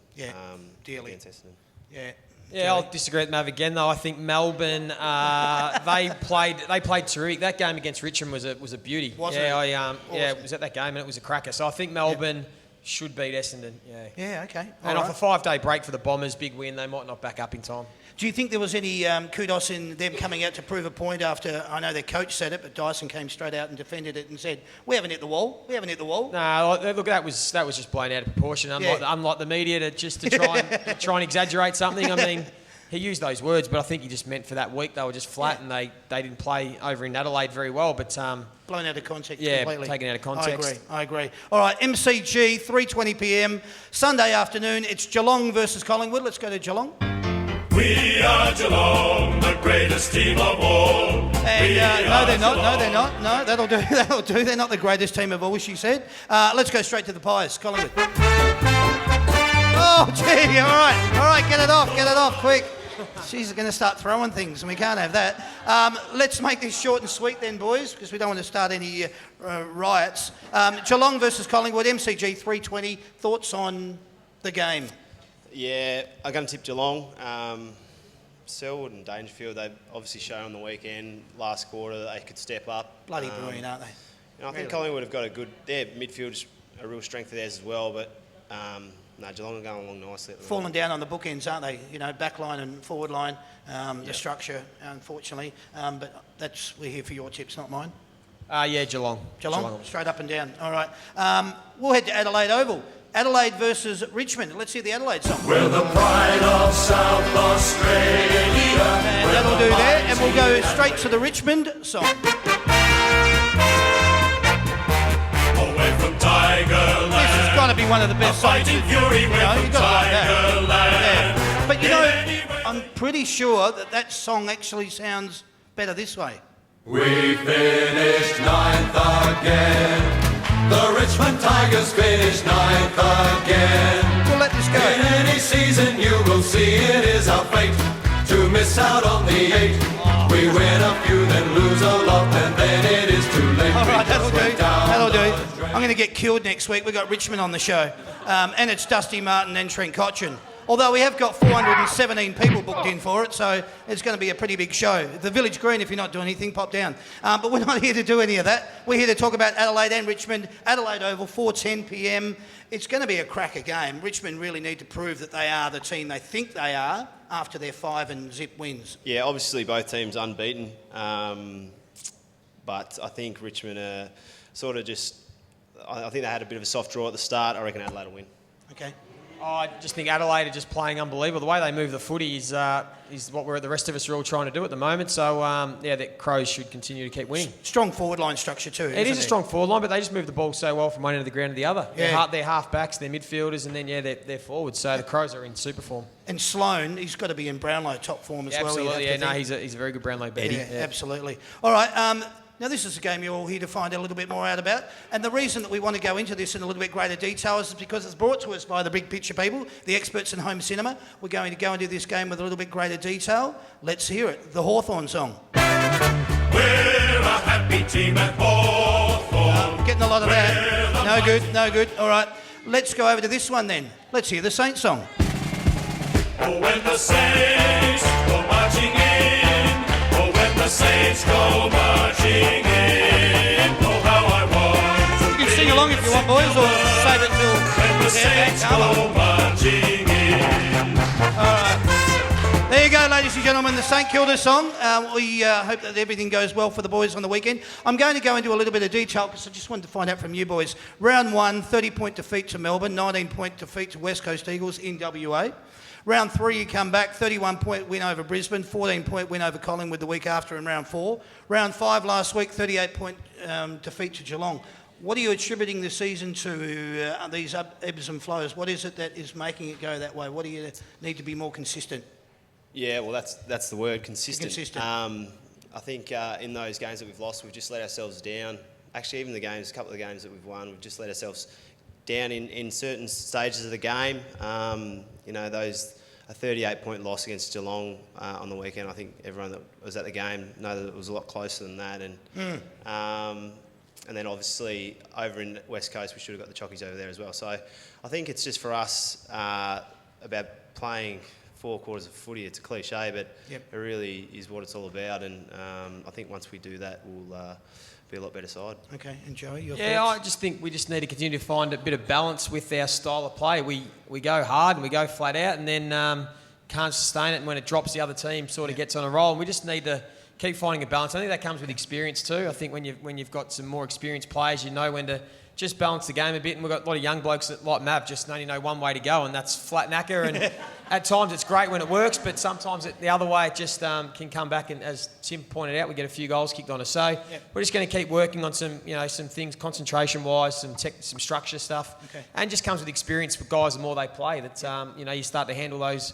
dearly against Essendon. Yeah. Yeah, I'll disagree with Mav again though. I think Melbourne they played terrific. That game against Richmond was a beauty. Wasn't it? Yeah, it was at that game and it was a cracker. So I think Melbourne should beat Essendon. Yeah. Yeah, okay. And All off right. a 5-day break for the Bombers, big win. They might not back up in time. Do you think there was any kudos in them coming out to prove a point after, I know their coach said it, but Dyson came straight out and defended it and said, we haven't hit the wall, we haven't hit the wall. No, look, that was just blown out of proportion. Unlike the media to try and exaggerate something. I mean, he used those words, but I think he just meant for that week they were just flat and they didn't play over in Adelaide very well. But blown out of context completely. Taken out of context. I agree. All right, MCG, 3:20 p.m, Sunday afternoon. It's Geelong versus Collingwood. Let's go to Geelong. We are Geelong, the greatest team of all. And no, they're not. No, they're not. No, that'll do. That'll do. They're not the greatest team of all, she said. Let's go straight to the Pies. Collingwood. Oh, gee. All right. Get it off, quick. She's going to start throwing things, and we can't have that. Let's make this short and sweet then, boys, because we don't want to start any riots. Geelong versus Collingwood, MCG 3:20. Thoughts on the game? Yeah, I'm going to tip Geelong. Selwood and Dangerfield, they've obviously shown on the weekend, last quarter, that they could step up. Bloody brilliant, aren't they? I think Collingwood have got their midfield's a real strength of theirs as well, but Geelong are going along nicely. Falling down on the bookends, aren't they? You know, back line and forward line, the structure, unfortunately. But we're here for your tips, not mine. Geelong. Geelong, straight up and down. All right. We'll head to Adelaide Oval. Adelaide versus Richmond. Let's hear the Adelaide song. We're the pride of South Australia. And that'll do there. And we'll go straight to the Richmond song. Away from Tigerland. This has got to be one of the best songs. Fighting fury, You've got to like that. Tigerland. Yeah. But you know, I'm pretty sure that song actually sounds better this way. We finished 9th again. The Richmond Tigers finished 9th again. We'll let this go. In any season you will see it is our fate to miss out on the 8. We win a few, then lose a lot, and then it is too late. All right, that'll do. I'm going to get killed next week. We've got Richmond on the show. And it's Dusty Martin and Trent Cotchin. Although we have got 417 people booked in for it, so it's going to be a pretty big show. The Village Green, if you're not doing anything, pop down. But we're not here to do any of that. We're here to talk about Adelaide and Richmond. Adelaide Oval, 4:10 p.m. It's going to be a cracker game. Richmond really need to prove that they are the team they think they are after their 5-0 wins. Yeah, obviously both teams unbeaten. But I think Richmond are sort of just... I think they had a bit of a soft draw at the start. I reckon Adelaide will win. Okay. I just think Adelaide are just playing unbelievable. The way they move the footy is what the rest of us are all trying to do at the moment. So, the Crows should continue to keep winning. Strong forward line structure too, It is a strong forward line, but they just move the ball so well from one end of the ground to the other. Yeah. Their half-backs, their midfielders, and then, they're forwards. So the Crows are in super form. And Sloane, he's got to be in Brownlow top form as well. Absolutely, he's a very good Brownlow baby. Yeah, absolutely. All right, now this is a game you're all here to find a little bit more out about. And the reason that we want to go into this in a little bit greater detail is because it's brought to us by the big picture people, the experts in home cinema. We're going to go into this game with a little bit greater detail. Let's hear it. The Hawthorn song. We're a happy team at Hawthorn. Getting a lot of that. No good. All right, let's go over to this one then. Let's hear the Saints song. Oh, when the Saints go marching in. Oh, when the Saints go marching in. Oh, how I want to You can sing along if you want, boys, or save it till when the Saints go marching in. All right. There you go, ladies and gentlemen, the St Kilda song. We hope that everything goes well for the boys on the weekend. I'm going to go into a little bit of detail because I just wanted to find out from you boys. Round 1, 30-point defeat to Melbourne, 19-point defeat to West Coast Eagles in WA. Round 3, you come back, 31-point win over Brisbane, 14-point win over Collingwood the week after in round 4. Round 5 last week, 38-point defeat to Geelong. What are you attributing the season to, these ebbs and flows? What is it that is making it go that way? What do you need to be more consistent? Yeah, well, that's the word, consistent. I think in those games that we've lost, we've just let ourselves down. Actually, even a couple of the games that we've won, we've just let ourselves down in certain stages of the game. A 38-point loss against Geelong on the weekend, I think everyone that was at the game know that it was a lot closer than that. And then obviously over in West Coast, we should have got the Chockies over there as well. So I think it's just for us about playing 4 quarters of footy. It's a cliche, but Yep. it really is what it's all about. And I think once we do that, we'll be a lot better side. Okay, and Joey, your Yeah, thoughts? I just think we just need to continue to find a bit of balance with our style of play. We go hard and we go flat out, and then can't sustain it. And when it drops, the other team sort of gets on a roll. And we just need to keep finding a balance. I think that comes with experience too. I think when you've got some more experienced players, you know when to just balance the game a bit. And we've got a lot of young blokes that, like Mav, just only know one way to go, and that's flat knacker. And at times it's great when it works, but sometimes the other way it just can come back. And as Tim pointed out, we get a few goals kicked on us. So we're just going to keep working on some things concentration-wise, some structure stuff, and just comes with experience for guys. The more they play, that you start to handle those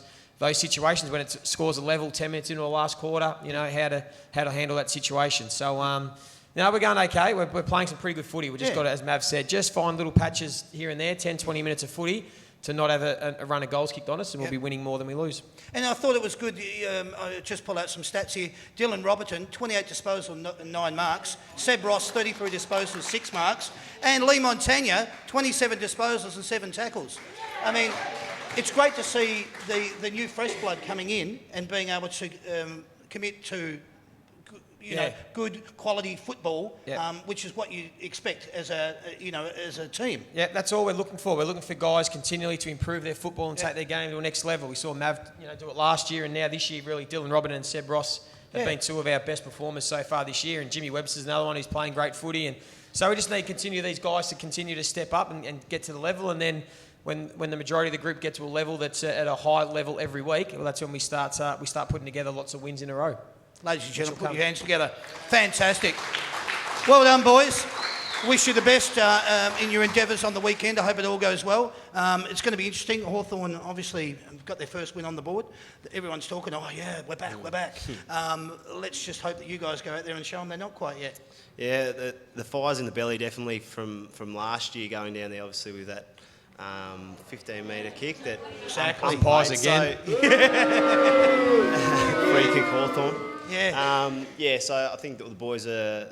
situations when it scores a level 10 minutes into the last quarter. You know how to handle that situation. So. No, we're going okay. We're playing some pretty good footy. We just got to, as Mav said, just find little patches here and there, 10, 20 minutes of footy to not have a run of goals kicked on us, and we'll be winning more than we lose. And I thought it was good. I just pull out some stats here. Dylan Robertson, 28 disposals, 9 marks. Seb Ross, 33 disposals, 6 marks. And Lee Montagna, 27 disposals and 7 tackles. I mean, it's great to see the new fresh blood coming in and being able to commit to good quality football, which is what you expect as a team. Yeah, that's all we're looking for. We're looking for guys continually to improve their football and take their game to a next level. We saw Mav, do it last year, and now this year, really, Dylan Robertson and Seb Ross have been 2 of our best performers so far this year, and Jimmy Webster's another one who's playing great footy. And so we just need to continue these guys to continue to step up and get to the level, and then when the majority of the group get to a level that's at a high level every week, well, that's when we start putting together lots of wins in a row. Ladies and gentlemen, put your hands together. Fantastic. Well done, boys. Wish you the best in your endeavours on the weekend. I hope it all goes well. It's going to be interesting. Hawthorn obviously got their first win on the board. Everyone's talking, oh yeah, we're back. Let's just hope that you guys go out there and show them they're not quite yet. Yeah, the fire's in the belly definitely from last year going down there, obviously with that 15-metre kick that umpires again. So, free kick Hawthorn. Yeah. So I think that the boys are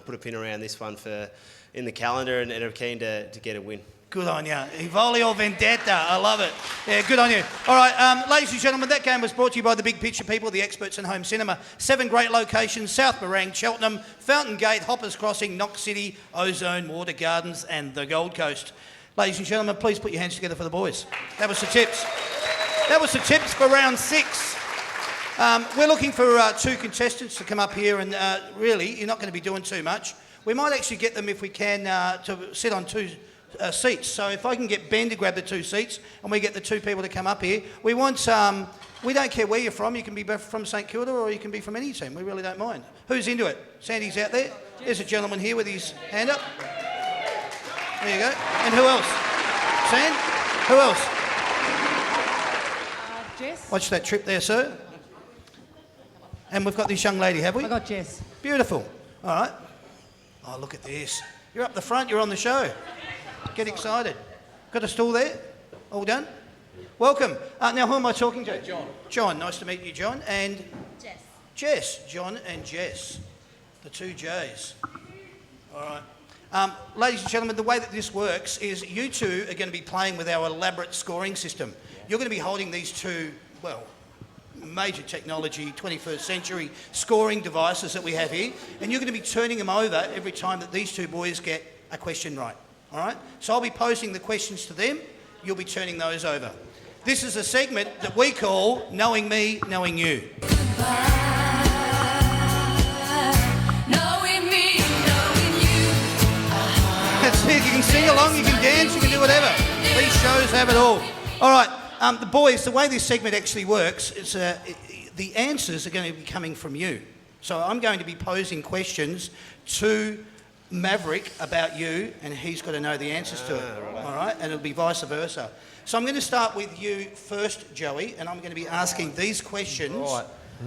put a pin around this one in the calendar and are keen to get a win. Good on you. Evolio Vendetta. I love it. Yeah, good on you. All right, ladies and gentlemen, that game was brought to you by the Big Picture people, the experts in home cinema. 7 great locations: South Morang, Cheltenham, Fountain Gate, Hoppers Crossing, Knox City, Ozone, Water Gardens and the Gold Coast. Ladies and gentlemen, please put your hands together for the boys. That was the tips. That was the tips for round 6. We're looking for 2 contestants to come up here, and really, you're not going to be doing too much. We might actually get them, if we can, to sit on 2 seats. So if I can get Ben to grab the 2 seats, and we get the 2 people to come up here, we want. We don't care where you're from. You can be from St Kilda, or you can be from any team. We really don't mind. Who's into it? Sandy's out there. There's a gentleman here with his hand up. There you go. And who else? Sand? Who else? Jess. Watch that trip there, sir. And we've got this young lady, have we? I got Jess. Beautiful. All right. Oh, look at this. You're up the front. You're on the show. Get excited. Got a stool there? All done? Welcome. Now, who am I talking to? John. John. Nice to meet you, John. And? Jess. Jess. John and Jess. The 2 J's. All right. Ladies and gentlemen, the way that this works is you 2 are going to be playing with our elaborate scoring system. You're going to be holding these 2, major technology, 21st century scoring devices that we have here, and you're going to be turning them over every time that these 2 boys get a question right. All right? So I'll be posing the questions to them. You'll be turning those over. This is a segment that we call Knowing Me, Knowing You. That's it. You can sing along, you can dance, you can do whatever. These shows have it all. All right. The boys, the way this segment actually works is the answers are going to be coming from you. So I'm going to be posing questions to Maverick about you, and he's got to know the answers to it. All right? And it'll be vice versa. So I'm going to start with you first, Joey, and I'm going to be asking these questions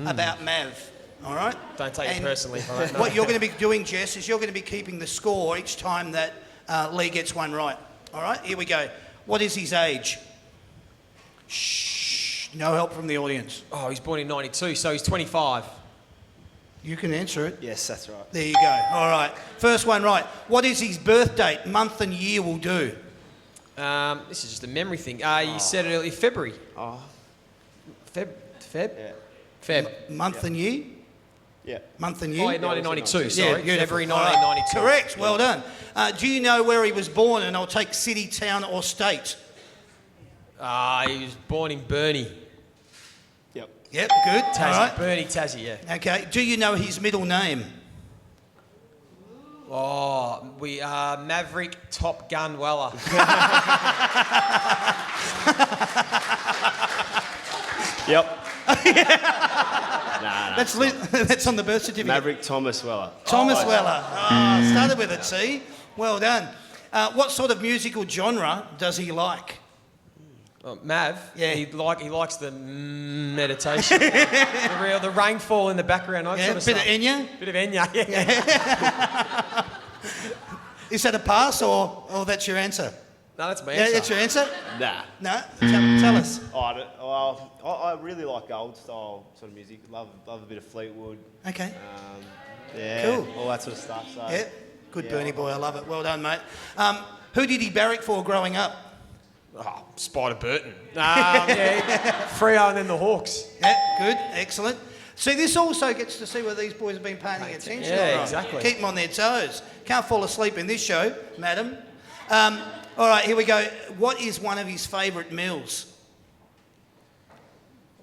about Mav. All right? Don't take it personally. What you're going to be doing, Jess, is you're going to be keeping the score each time that Lee gets one right. All right? Here we go. What is his age? Shh. No help from the audience. Oh, he's born in 92, so he's 25. You can answer it. Yes, that's right. There you go. All right. First one right. What is his birth date? Month and year will do. This is just a memory thing. You said it earlier, February. Oh. Feb? Yeah. Feb. Month and year? Yeah. Month and Oh, year? yeah, 1992, Yeah, sorry. beautiful. February All right. 1992. Correct, well done. Do you know where he was born? And I'll take city, town or state. He was born in Burnie. Yep. Yep, good. Tassie. All right. Burnie, Tassie, yeah. Okay, do you know his middle name? Oh, we are Maverick Top Gun Weller. Yep. Nah, That's on the birth certificate. Maverick Thomas Weller. Thomas Weller. Started with it, see? Well done. What sort of musical genre does he like? Oh, Mav, Yeah. he likes the meditation, the rainfall in the background. That Yeah, sort of bit stuff. of Enya? Bit of Enya, yeah. Is that a pass or that's your answer? No, that's my Yeah, answer. that's your answer? Nah. No? Tell us. I really like old style sort of music. Love a bit of Fleetwood. Okay. Yeah. Cool. All that sort of stuff. So. Yeah, good Yeah, Bernie boy, I love it. Well done, mate. Who did he barrack for growing up? Oh, Spider Burton. Yeah, Freo and then the Hawks. Yeah, good, excellent. See, this also gets to see where these boys have been paying attention. Yeah, all right. exactly. Keep them on their toes. Can't fall asleep in this show, madam. All right, here we go. What is one of his favourite meals?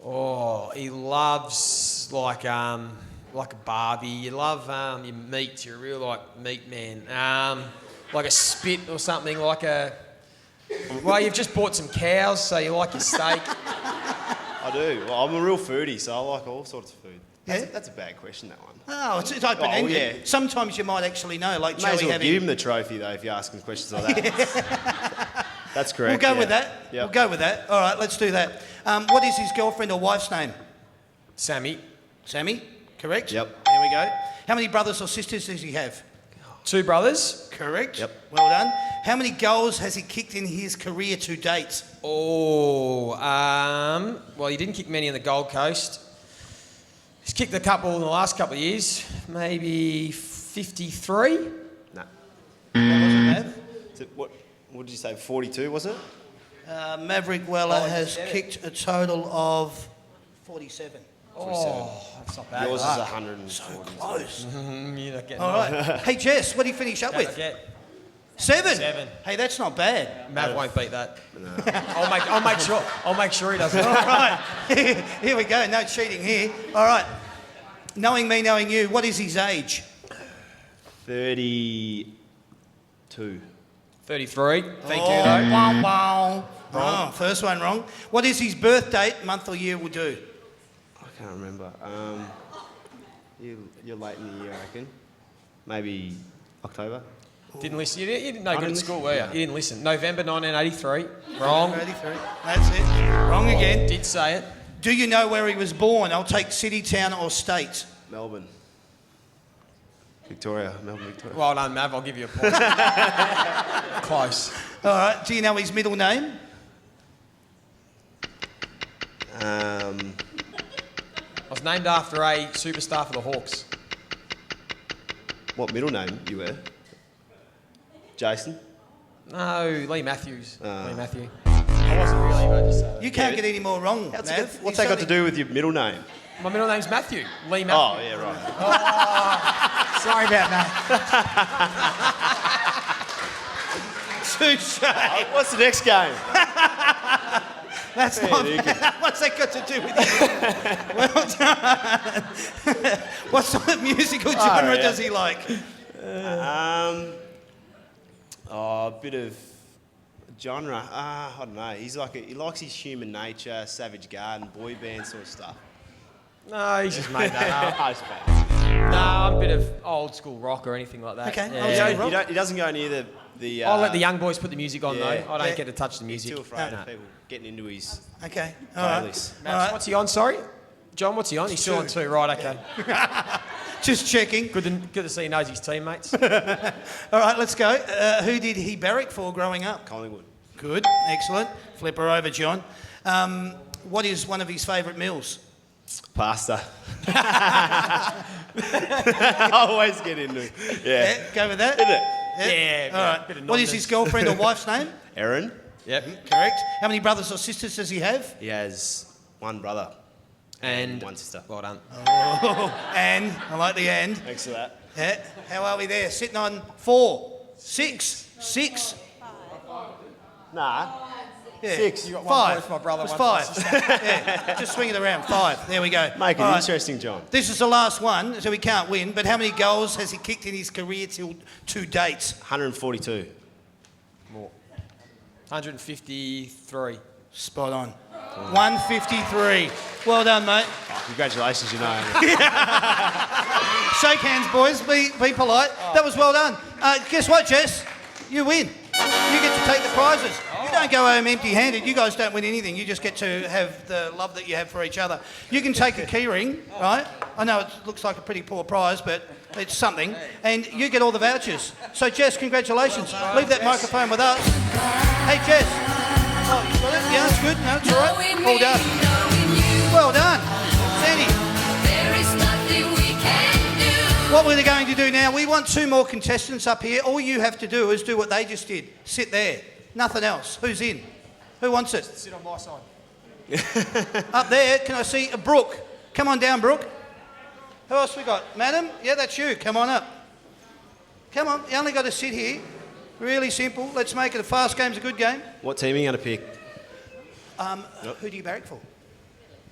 Oh, he loves like a barbie. You love your meat. You're a real meat man. Like a spit or something. Well, you've just bought some cows, so you like your steak. I do. Well, I'm a real foodie, so I like all sorts of food. That's a bad question, that one. Oh, it's open-ended. yeah. Sometimes you might actually know, like May as Joey well having... give him the trophy, though, if you're asking questions like that. That's correct. We'll go with that. Yep. We'll go with that. All right, let's do that. What is his girlfriend or wife's name? Sammy. Sammy, correct? Yep. There we go. How many brothers or sisters does he have? 2 brothers. Correct. Yep. Well done. How many goals has he kicked in his career to date? Oh, well, he didn't kick many on the Gold Coast. He's kicked a couple in the last couple of years, maybe 53. Nah. What was it, Mav? What did you say, 42, was it? Maverick Weller has kicked a total of 47. Oh, that's not bad. Yours is 140. So close. You're not getting All right. Hey, Jess, what did he finish up with? 7? 7. Hey, that's not bad. Mav won't beat that. No. I'll make sure he doesn't. All right. Here we go. No cheating here. All right. Knowing me, knowing you, what is his age? 32. 33. Thank you, Oh, though. wow, wow. Oh, first one wrong. What is his birth date, month or year will do? I can't remember. You're late in the year, I reckon. Maybe October. Didn't listen. You didn't know good at didn't school, listen. were you? No. You didn't listen. November 1983. Wrong. 33. That's it. Wrong again. Did say it. Do you know where he was born? I'll take city, town or state. Melbourne. Melbourne, Victoria. Well done, Mav. I'll give you a point. Close. All right. Do you know his middle name? I was named after a superstar for the Hawks. What middle name you were? Jason? No, Lee Matthews. Lee Matthew. I wasn't really, but I just said You can't get any more wrong, Mav. What's that got to do with your middle name? my middle name's Matthew. Lee Matthew. Oh, yeah, right. Sorry about that. Touche. What's the next game? That's not bad. What's that got to do with you? Well done. What sort of musical genre yeah. does he like? A bit of genre. I don't know. He likes his Human Nature, Savage Garden, boy band sort of stuff. No, he's just made that up. Oh, it's bad. No, I'm a bit of old school rock or anything like that. Okay, Yeah. old school rock. He doesn't go near the. I'll let the young boys put the music on yeah. though. I don't Yeah. get to touch the He's music. too afraid of people getting into his Okay. All right. playlist. All right. What's he on? Sorry, John. What's he on? He's still on 2. Right. Okay. Just checking. Good to see he knows his teammates. All right, let's go. Who did he barrack for growing up? Collingwood. Good. Excellent. Flip her over, John. What is one of his favourite meals? Pasta. I always get into it. Yeah. Go with that? Isn't it? Yeah. All right. Bit of What is his girlfriend or wife's name? Erin. Yep. Correct. How many brothers or sisters does he have? He has One brother. And one sister. Well done. And, I like the and. Thanks for that. Yeah. How are we there? Sitting on 4, 6. Nah. Yeah. 6. You got 1 5. point for my brother. It was 1 for 5. Yeah. Just swing it around. 5. There we go. Make it All right. interesting, John. This is the last one, so we can't win. But how many goals has he kicked in his career to date? 142. More. 153. Spot on. 153. Well done, mate. Oh, congratulations, you know. Shake hands, boys. Be polite. That was well done. Guess what, Jess? You win. You get to take the prizes. You don't go home empty-handed. You guys don't win anything. You just get to have the love that you have for each other. You can take a key ring, right? I know it looks like a pretty poor prize, but it's something. And you get all the vouchers. So, Jess, congratulations. Leave that microphone with us. Hey, Jess. Oh, you got it? Yeah, that's good. No, it's all right. Well done. Well done. Sandy. What we're going to do now, we want 2 more contestants up here. All you have to do is do what they just did. Sit there. Nothing else. Who's in? Who wants it? Sit on my side. Up there, can I see a Brooke? Come on down, Brooke. Who else we got? Madam? Yeah, that's you. Come on up. Come on. You only got to sit here. Really simple. Let's make it a fast game's a good game. What team are you going to pick? Who do you barrack for?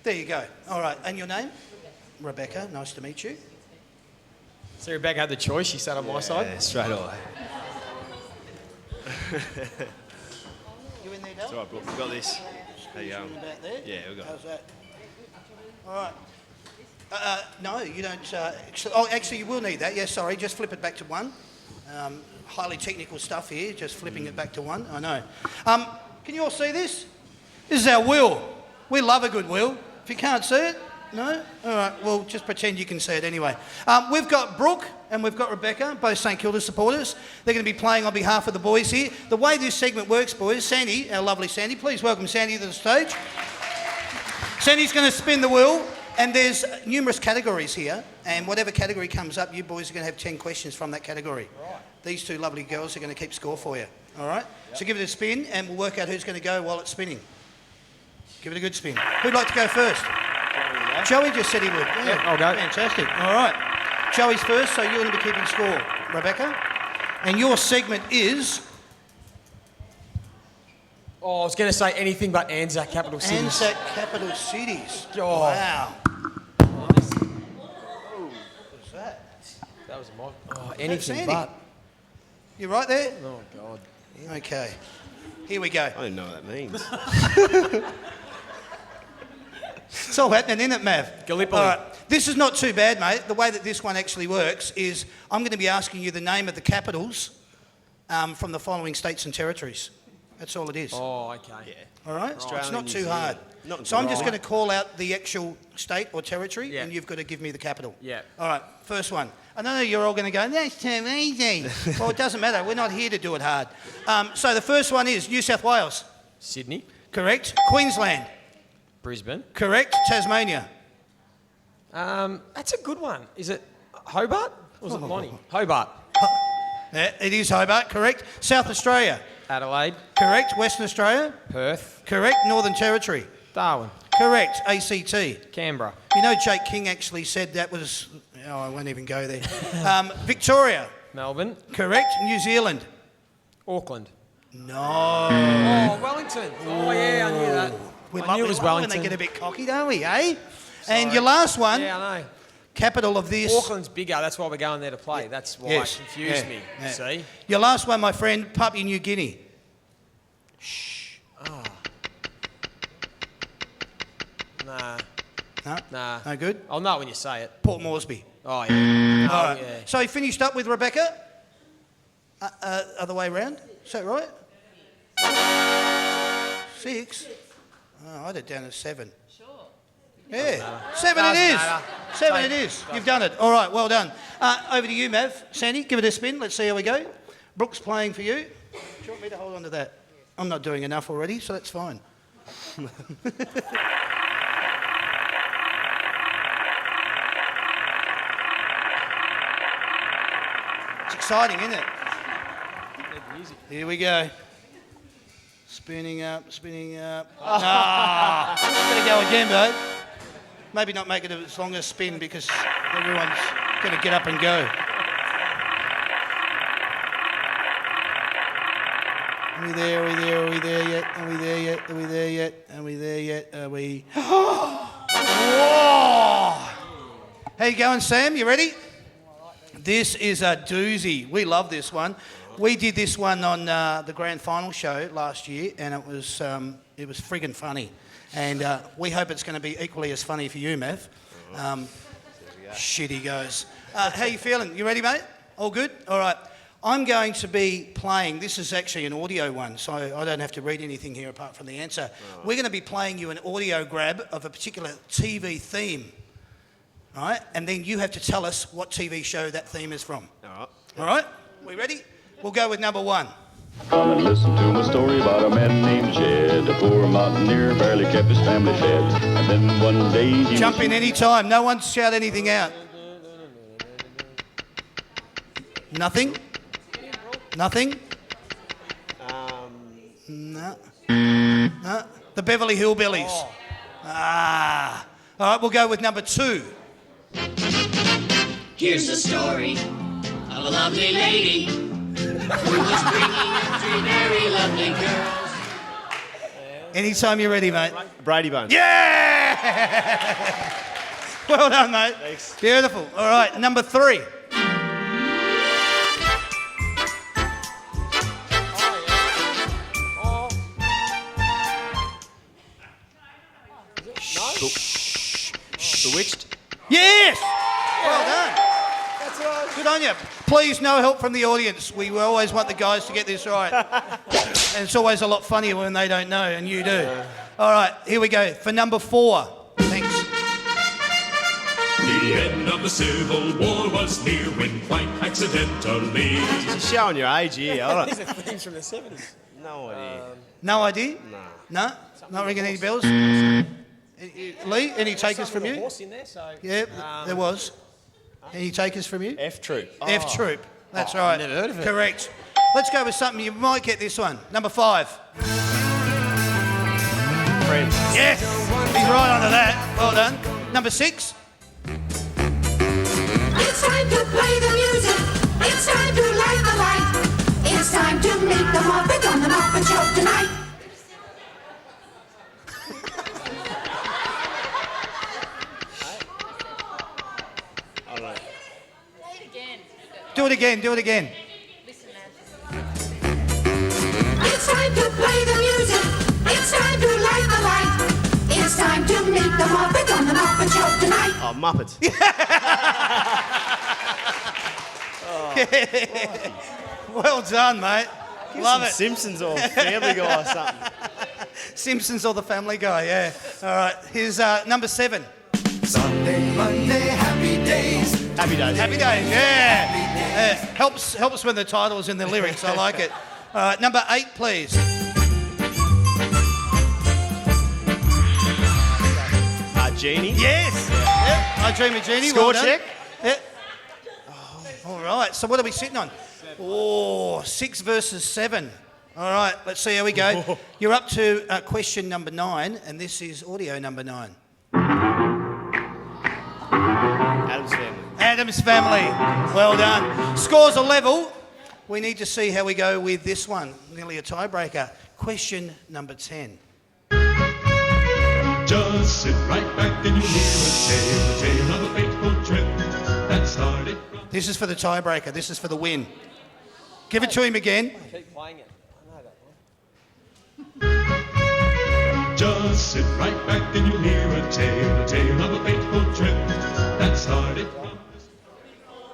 There you go. All right. And your name? Rebecca. Nice to meet you. So Rebecca had the choice. She sat on my side. Yeah, straight away. You in there, Dale? It's all right, Brooke. We've got this. There you go. About there? Yeah, we got it. How's that? All right. No, you don't. Actually, you will need that. Yeah, sorry. Just flip it back to 1. Highly technical stuff here. Just flipping it back to 1. I know. Can you all see this? This is our wheel. We love a good wheel. If you can't see it, no? All right. Well, just pretend you can see it anyway. We've got Brooke and we've got Rebecca, both St Kilda supporters. They're going to be playing on behalf of the boys here. The way this segment works, boys, Sandy, our lovely Sandy, please welcome Sandy to the stage. Sandy's going to spin the wheel. And there's numerous categories here, and whatever category comes up, you boys are going to have 10 questions from that category. Right. These 2 lovely girls are going to keep score for you, all right? Yep. So give it a spin, and we'll work out who's going to go while it's spinning. Give it a good spin. Who'd like to go first? Joey just said he would. Yeah, yep, I'll go. Fantastic. All right. Joey's first, so you're going to be keeping score, Rebecca. And your segment is... Oh, I was going to say anything but Anzac capital cities. Anzac capital cities. Oh. Wow. That was my... Oh, anything but. You right there? Oh, God. Okay. Here we go. I don't know what that means. It's all happening, isn't it, Mav? Gallipoli. All right. This is not too bad, mate. The way that this one actually works is I'm going to be asking you the name of the capitals from the following states and territories. That's all it is. Oh, okay. Yeah. All right? Australia, It's not New too Zealand. hard. So I'm just going to call out the actual state or territory, Yeah. and you've got to give me the capital. Yeah. All right, first one. I know you're all going to go, that's too easy. Well, it doesn't matter. We're not here to do it hard. So the first one is New South Wales. Sydney. Correct. Queensland. Brisbane. Correct. Tasmania. That's a good one. Is it Hobart? Or was it Lonnie? Hobart. Yeah, it is Hobart. Correct. South Australia. Adelaide. Correct. Western Australia. Perth. Correct. Northern Territory. Darwin. Correct. ACT. Canberra. You know, Jake King actually said that was... Oh, I won't even go there. Victoria. Melbourne. Correct. New Zealand. Auckland. No. Oh, Wellington. Oh, yeah, I knew that. I knew it was When Wellington. they get a bit cocky, don't we, eh? And your last one, Yeah, I know. capital of this... Auckland's bigger. That's why we're going there to play. That's why Yes, it confused yeah, me. yeah. See? Your last one, my friend, Papua New Guinea. Shh. Oh. Nah. No? Nah. No good? I'll know it when you say it. Port Moresby. Oh, yeah. All Oh, right. yeah. So he finished up with Rebecca. Other way round. Is that right? 6. Oh, I had it down as 7. Sure. Yeah. 7 it is. 7 it is. You've done it. All right, well done. Over to you, Mav. Sandy, give it a spin. Let's see how we go. Brooke's playing for you. Do you want me to hold on to that? I'm not doing enough already, so that's fine. It's exciting, isn't it? Here we go. Spinning up, spinning up. Gonna go again, though. Maybe not make it as long as spin because everyone's gonna get up and go. Are we there? Are we there? Are we there yet? Are we there yet? Are we there yet? Are we there yet? Are we? Whoa! How you going, Sam? You ready? This is a doozy. We love this one. We did this one on the grand final show last year, and it was friggin' funny. And we hope it's going to be equally as funny for you, Mav. Shit, he goes. How you feeling? You ready, mate? All good? All right. I'm going to be playing, this is actually an audio one, so I don't have to read anything here apart from the answer. We're going to be playing you an audio grab of a particular TV theme, all right? And then you have to tell us what TV show that theme is from. All right. All right? We ready? We'll go with number one. Come and listen to my story about a man named Jed. A poor mountaineer barely kept his family fed. And then one day he Jump in any time. No one shout anything out. Nothing? Nothing? No. No. The Beverly Hillbillies. All right, we'll go with number two. Here's the story of a lovely lady who was bringing up three very lovely girls. Anytime you're ready, mate. Brady Bunch. Yeah! Well done, mate. Thanks. Beautiful. All right, number three. Bewitched. Yes! Well done. That's right. Good on you. Please, no help from the audience. We always want the guys to get this right. And it's always a lot funnier when they don't know, and you do. All right, here we go. For number four. Thanks. The end of the Civil War was near when quite accidentally. You're showing your age here. Hold on. These are things from the 70s. No idea. No idea? No. No? Not ringing any bells? Lee, any takers from you? Horse in there, so. Yeah, there was. Any takers from you? F Troop. F Troop. That's right. Never heard of it. Correct. Let's go with something. You might get this one. Number five. Friends. Yes. He's right onto that. Well done. Number six. It's time to play the music. It's time to light the light. It's time to meet the Muppet on the Muppet Show tonight. All right. Do it again. Do it again. It's time to play the music. It's time to light the light. It's time to meet the Muppet on the Muppet Show tonight. Oh, Muppets. Well done, mate. Love it. Simpsons or Family Guy or something. Simpsons or the Family Guy, yeah. All right, here's number seven. Sunday, Monday, happy days. Happy Days. Happy Days, yeah. Helps when the title's in the lyrics. I like it. All right, number 8, please. Genie. Yes. Yep. I Dream of Genie. Score well done. check. Yep. All right, so what are we sitting on? Oh, 6 versus 7. All right, let's see how we go. You're up to question number 9, and this is audio number 9. Adam's Family. Adam's Family. Well done. Scores are level. We need to see how we go with this one. Nearly a tiebreaker. Question number 10. Just sit right back and you'll hear a tale of a fateful trip that started from... This is for the tiebreaker. This is for the win. Give it to him again. Keep playing it. I know that one. Just sit right back and you'll hear a tale of a fateful trip that started from...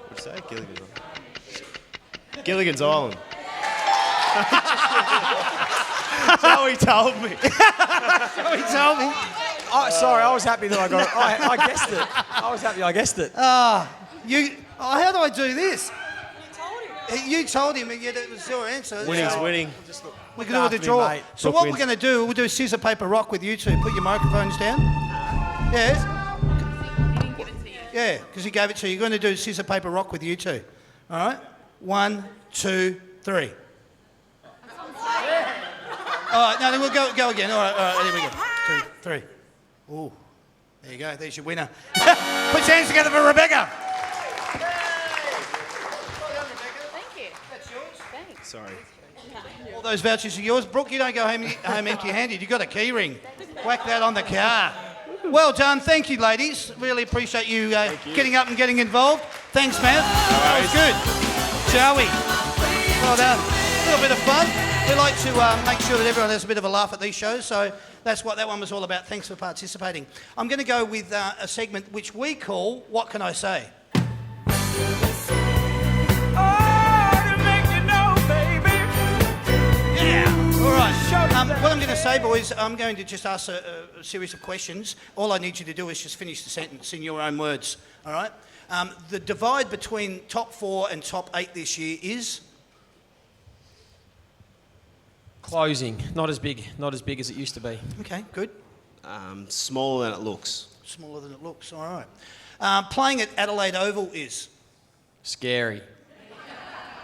What'd you say? Gilligan's Island. Gilligan's Island. So he told me. So he told me. Oh, sorry, I was happy that I got it. I guessed it. I was happy I guessed it. How do I do this? You told him, and yet it was your answer. Winning's winning. We can do with a draw. mate. So Book what wins. we're going to do, we'll do scissor, paper, rock with you two. Put your microphones down. Yeah. Yeah, because he gave it to you. You're going to do scissor, paper, rock with you two. All right? 1, 2, 3. All right, no, we'll go again. All right, here we go. 2, 3. Ooh, there you go. There's your winner. Put your hands together for Rebecca. Sorry. All those vouchers are yours. Brooke, you don't go home empty-handed. You've got a key ring. Whack that on the car. Well done. Thank you, ladies. Really appreciate you, getting up and getting involved. Thanks, Matt. That was good. Joey, well done. A little bit of fun. We like to make sure that everyone has a bit of a laugh at these shows, so that's what that one was all about. Thanks for participating. I'm going to go with a segment which we call What Can I Say? All right. What I'm going to say, boys, I'm going to just ask a series of questions. All I need you to do is just finish the sentence in your own words. All right? The divide between top 4 and top 8 this year is? Closing. Not as big as it used to be. Okay, good. Smaller than it looks. Smaller than it looks. All right. Playing at Adelaide Oval is? Scary.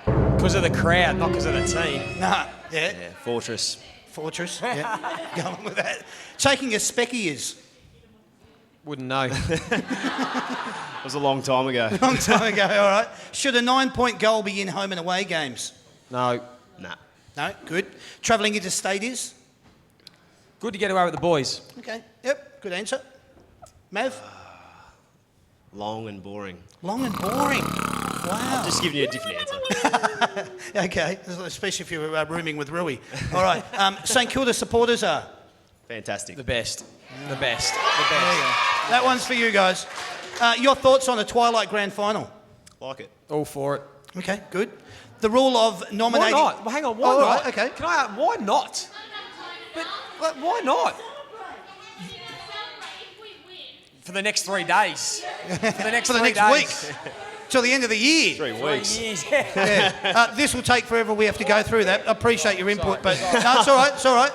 Because of the crowd, not because of the team. Nah. Yeah. Fortress. Fortress. Yeah. Going with that. Taking a specky is? Wouldn't know. It was a long time ago. Long time ago, all right. Should a 9-point goal be in home and away games? No. Nah. No, good. Travelling interstate is? Good to get away with the boys. Okay, yep, good answer. Mav? Long and boring. Long and boring. Wow. I'm just giving you a different answer. Okay, especially if you're rooming with Rui. All right, St Kilda supporters are? Fantastic. The best. The best. That one's for you guys. Your thoughts on a Twilight Grand Final? Like it. All for it. Okay, good. The rule of nominating... Why not? Well, hang on, why not? Right, okay. Can I... Why not? But why not? For the next 3 days. For the next 3 days. Week. Till the end of the year. 3 weeks. 3 years, Yeah. This will take forever. We have to go through that. I appreciate your input, but no, it's all right. It's all right.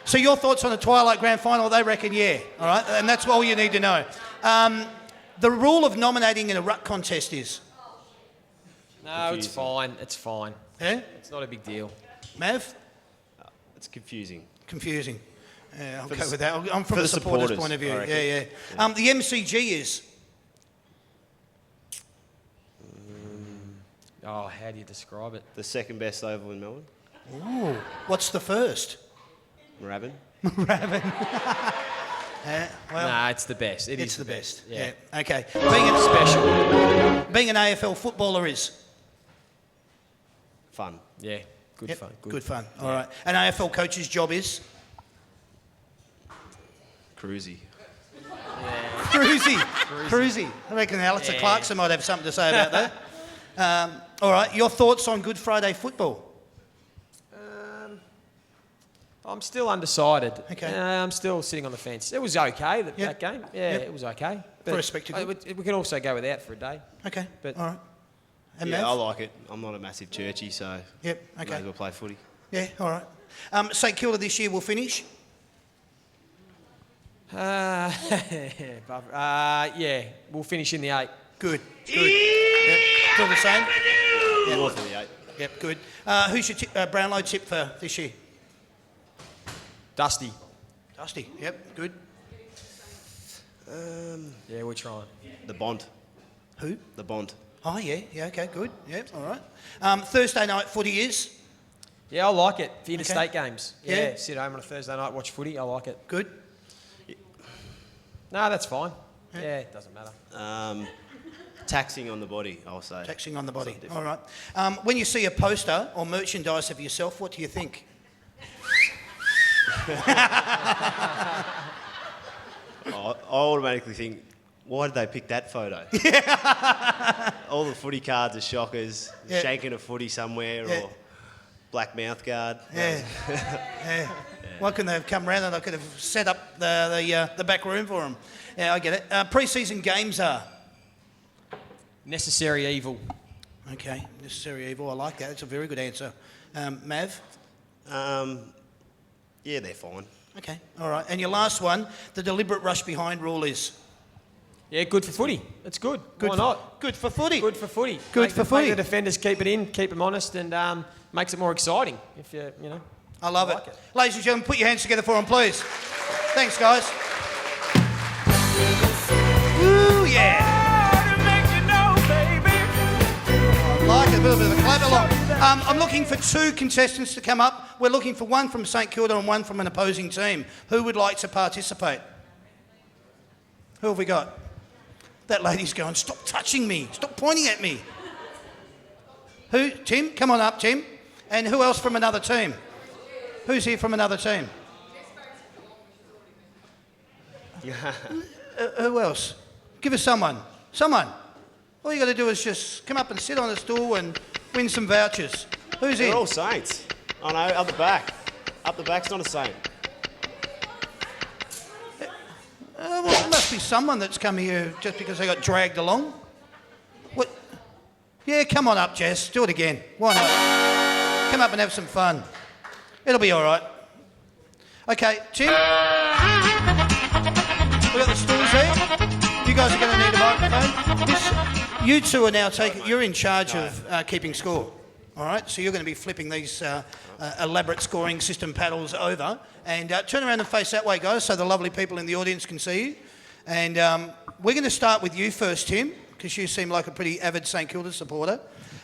So your thoughts on the Twilight Grand Final? They reckon, yeah. All right, and that's all you need to know. The rule of nominating in a ruck contest is? No, it's fine. It's fine. Yeah. It's not a big deal. Mav? It's confusing. Confusing. Yeah, I'll For go the- with that. I'm from for the the supporters' supporters, point of view. I reckon. Yeah. The MCG is? Oh, how do you describe it? The second best oval in Melbourne. Ooh. What's the first? Moorabbin. Raven. Well, Nah, it's the best. it's the best. Yeah. Okay. Special. Being an AFL footballer is? Fun. Yeah. Good Yep, fun. Good fun. All right. An AFL coach's job is? Cruisy. Cruisy. I reckon Alistair Clarkson might have something to say about that. All right. Your thoughts on Good Friday football? I'm still undecided. Okay. I'm still sitting on the fence. It was okay, that game. Yeah, Yep. it was okay. For a spectacle. We can also go without for a day. Okay. But- all right. And Yeah, Mav? I like it. I'm not a massive churchy, so Yep. Okay. may as well play footy. Yeah. All right. St Kilda this year will finish. Yeah, we'll finish in the 8. Good. Yep. Still the same. North of the 8. Yep. Good. Who's your Brownlow tip for this year? Dusty. Dusty. Yep. Good. Yeah, we're trying. The Bond. Who? The Bond. Oh yeah. Yeah. Okay. Good. Yep. All right. Thursday night footy is? Yeah, I like it. For interstate games. Yeah. Yeah, sit home on a Thursday night, watch footy. I like it. Good. No, that's fine. Yeah, it doesn't matter. Taxing on the body, I'll say. Taxing on the body. Something All right. When you see a poster or merchandise of yourself, what do you think? I automatically think, why did they pick that photo? All the footy cards are shockers. Yeah. Shanking a footy somewhere Yeah. or black mouth guard. Yeah. Yeah. Why couldn't they have come round and I could have set up the back room for them? Yeah, I get it. Pre-season games are? Necessary evil. Okay, necessary evil. I like that. It's a very good answer. Mav? Yeah, they're fine. Okay, all right. And your last one, the deliberate rush behind rule is? Yeah, good for footy. It's good. Why not? Good for footy. Good for footy. Good for footy. Make the defenders keep it in, keep them honest, and makes it more exciting. If you know. I love it. Ladies and gentlemen, put your hands together for him, please. Thanks, guys. Woo, yeah. I like it, a little bit of a clap along. I'm looking for 2 contestants to come up. We're looking for one from St Kilda and one from an opposing team. Who would like to participate? Who have we got? That lady's going, stop touching me. Stop pointing at me. Who? Tim? Come on up, Tim. And who else from another team? Who's here from another team? Who else? Give us someone. Someone. All you got to do is just come up and sit on a stool and win some vouchers. Who's in? They're all Saints. Oh no, up the back. Up the back's not a Saint. Well, there must be someone that's come here just because they got dragged along. What? Yeah, come on up, Jess. Do it again. Why not? Come up and have some fun. It'll be all right. Okay, Tim. We got the stools there. You guys are going to need a microphone. You two are now you're in charge of keeping score. All right, so you're going to be flipping these elaborate scoring system paddles over. And turn around and face that way, guys, so the lovely people in the audience can see you. And we're going to start with you first, Tim, because you seem like a pretty avid St Kilda supporter.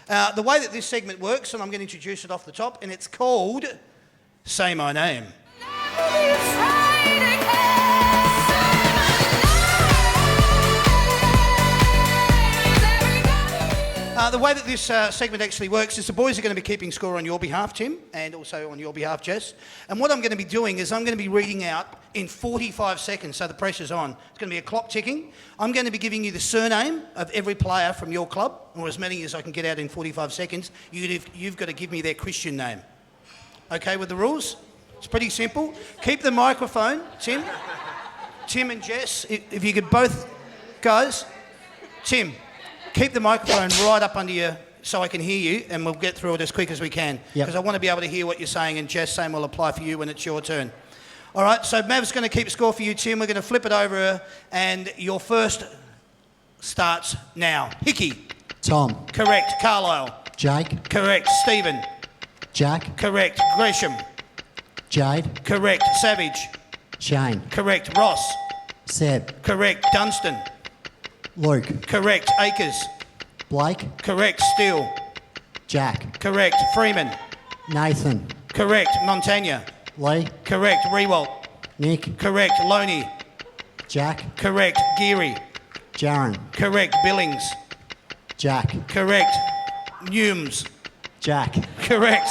The way that this segment works, and I'm going to introduce it off the top, and it's called Say My Name. The way that this segment actually works is the boys are going to be keeping score on your behalf, Tim, and also on your behalf, Jess. And what I'm going to be doing is I'm going to be reading out in 45 seconds, so the pressure's on. It's going to be a clock ticking. I'm going to be giving you the surname of every player from your club, or as many as I can get out in 45 seconds. You've got to give me their Christian name. Okay with the rules? It's pretty simple. Keep the microphone, Tim. Tim and Jess, if you could both... Guys, Tim... Keep the microphone right up under you so I can hear you, and we'll get through it as quick as we can. Because I want to be able to hear what you're saying, and Jess, same will apply for you when it's your turn. All right, so Mav's going to keep score for you, Tim. We're going to flip it over, and your first starts now. Hickey. Tom. Correct. Carlisle. Jake. Correct. Stephen. Jack. Correct. Gresham. Jade. Correct. Savage. Shane. Correct. Ross. Seb. Correct. Dunstan. Luke. Correct. Akers. Blake. Correct. Steele. Jack. Correct. Freeman. Nathan. Correct. Montagna. Lee. Correct. Rewalt. Nick. Correct. Loney. Jack. Correct. Geary. Jaron. Correct. Billings. Jack. Correct. Newms. Jack. Correct.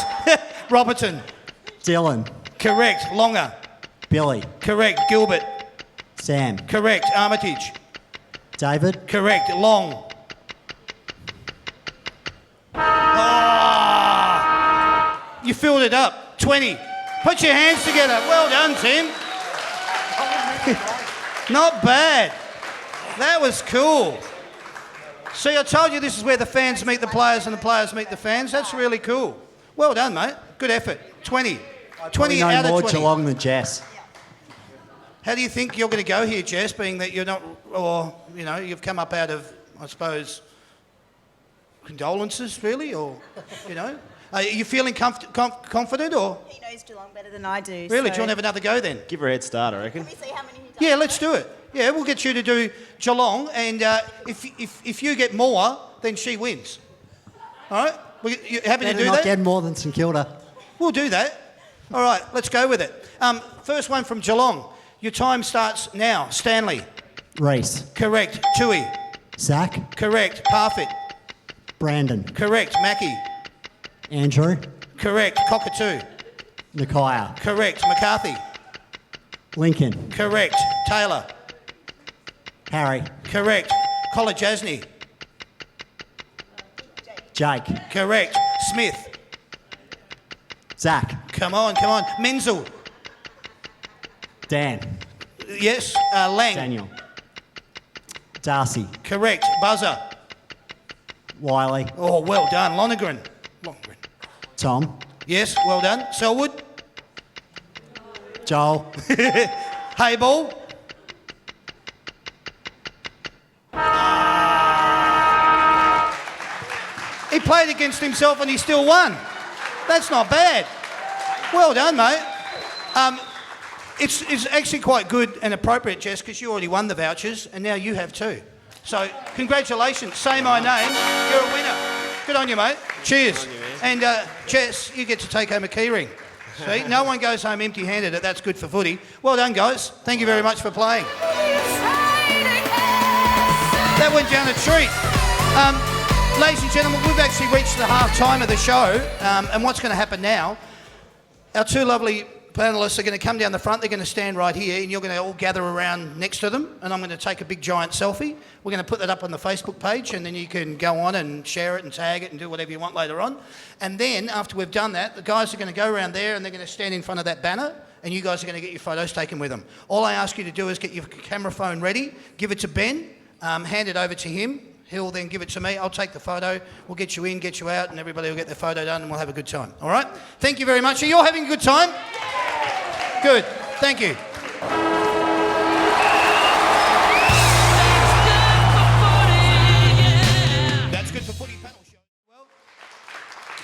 Robertson. Dylan. Correct. Longer. Billy. Correct. Gilbert. Sam. Correct. Armitage. David. Correct. Long. Oh, you filled it up. 20. Put your hands together. Well done, Tim. Not bad. That was cool. See, I told you this is where the fans meet the players and the players meet the fans. That's really cool. Well done, mate. Good effort. 20. 20 out of 20. more Geelong than Jess. How do you think you're going to go here, Jess, being that you're not, or, you know, you've come up out of, I suppose, condolences, really, or, you know? Are you feeling confident, or? He knows Geelong better than I do. Really? So. Do you want to have another go then? Give her a head start, I reckon. Can we see how many he does? Yeah, let's do it. Yeah, we'll get you to do Geelong, and if you get more, then she wins. All right? You happy to do not that? get more than St Kilda. We'll do that. All right, let's go with it. First one from Geelong. Your time starts now. Stanley. Reese. Correct. Tui. Zach. Correct. Parfit. Brandon. Correct. Mackie. Andrew. Correct. Cockatoo. Nikiah. Correct. McCarthy. Lincoln. Correct. Taylor. Harry. Correct. Kolajasny. Jake. Correct. Smith. Zach. Come on, come on. Menzel. Dan. Yes. Lang. Daniel. Darcy. Correct. Buzzer. Wiley. Oh, well done. Lonergan. Tom. Yes, well done. Selwood. Joel. Hayball. He played against himself and he still won. That's not bad. Well done, mate. It's actually quite good and appropriate, Jess, because you already won the vouchers and now you have too. So congratulations. Say my name. You're a winner. Good on you, mate. Cheers. And Jess, you get to take home a keyring. See, no one goes home empty-handed. That's good for footy. Well done, guys. Thank you very much for playing. That went down a treat. Ladies and gentlemen, we've actually reached the half-time of the show. And what's going to happen now, our two lovely panellists are going to come down the front. They're going to stand right here and you're going to all gather around next to them and I'm going to take a big giant selfie. We're going to put that up on the Facebook page and then you can go on and share it and tag it and do whatever you want later on. And then after we've done that, the guys are going to go around there and they're going to stand in front of that banner and you guys are going to get your photos taken with them. All I ask you to do is get your camera phone ready, give it to Ben, hand it over to him. He'll then give it to me. I'll take the photo. We'll get you in, get you out, and everybody will get their photo done and we'll have a good time. All right? Thank you very much. Are you all having a good time? Good. Thank you. That's Good for Footy panel show. Well,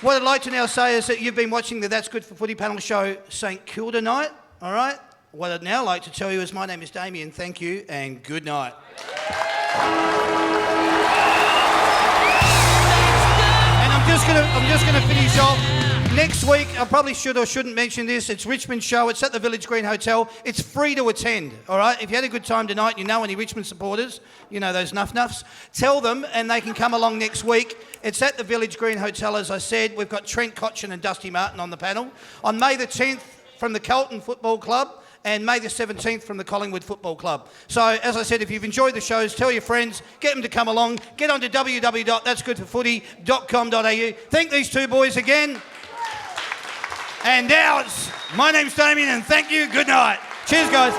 what I'd like to now say is that you've been watching the That's Good for Footy panel show St Kilda night. All right? What I'd now like to tell you is my name is Damien. Thank you and good night. I'm just going to finish off. Next week, I probably should or shouldn't mention this. It's Richmond show. It's at the Village Green Hotel. It's free to attend, all right? If you had a good time tonight, you know any Richmond supporters, you know those nuff-nuffs, tell them and they can come along next week. It's at the Village Green Hotel, as I said. We've got Trent Cotchin and Dusty Martin on the panel. On May the 10th, from the Carlton Football Club, and May the 17th from the Collingwood Football Club. So, as I said, if you've enjoyed the shows, tell your friends, get them to come along, get onto www.that'sgoodforfooty.com.au. Thank these two boys again. And now my name's Damien, and thank you, good night. Cheers, guys.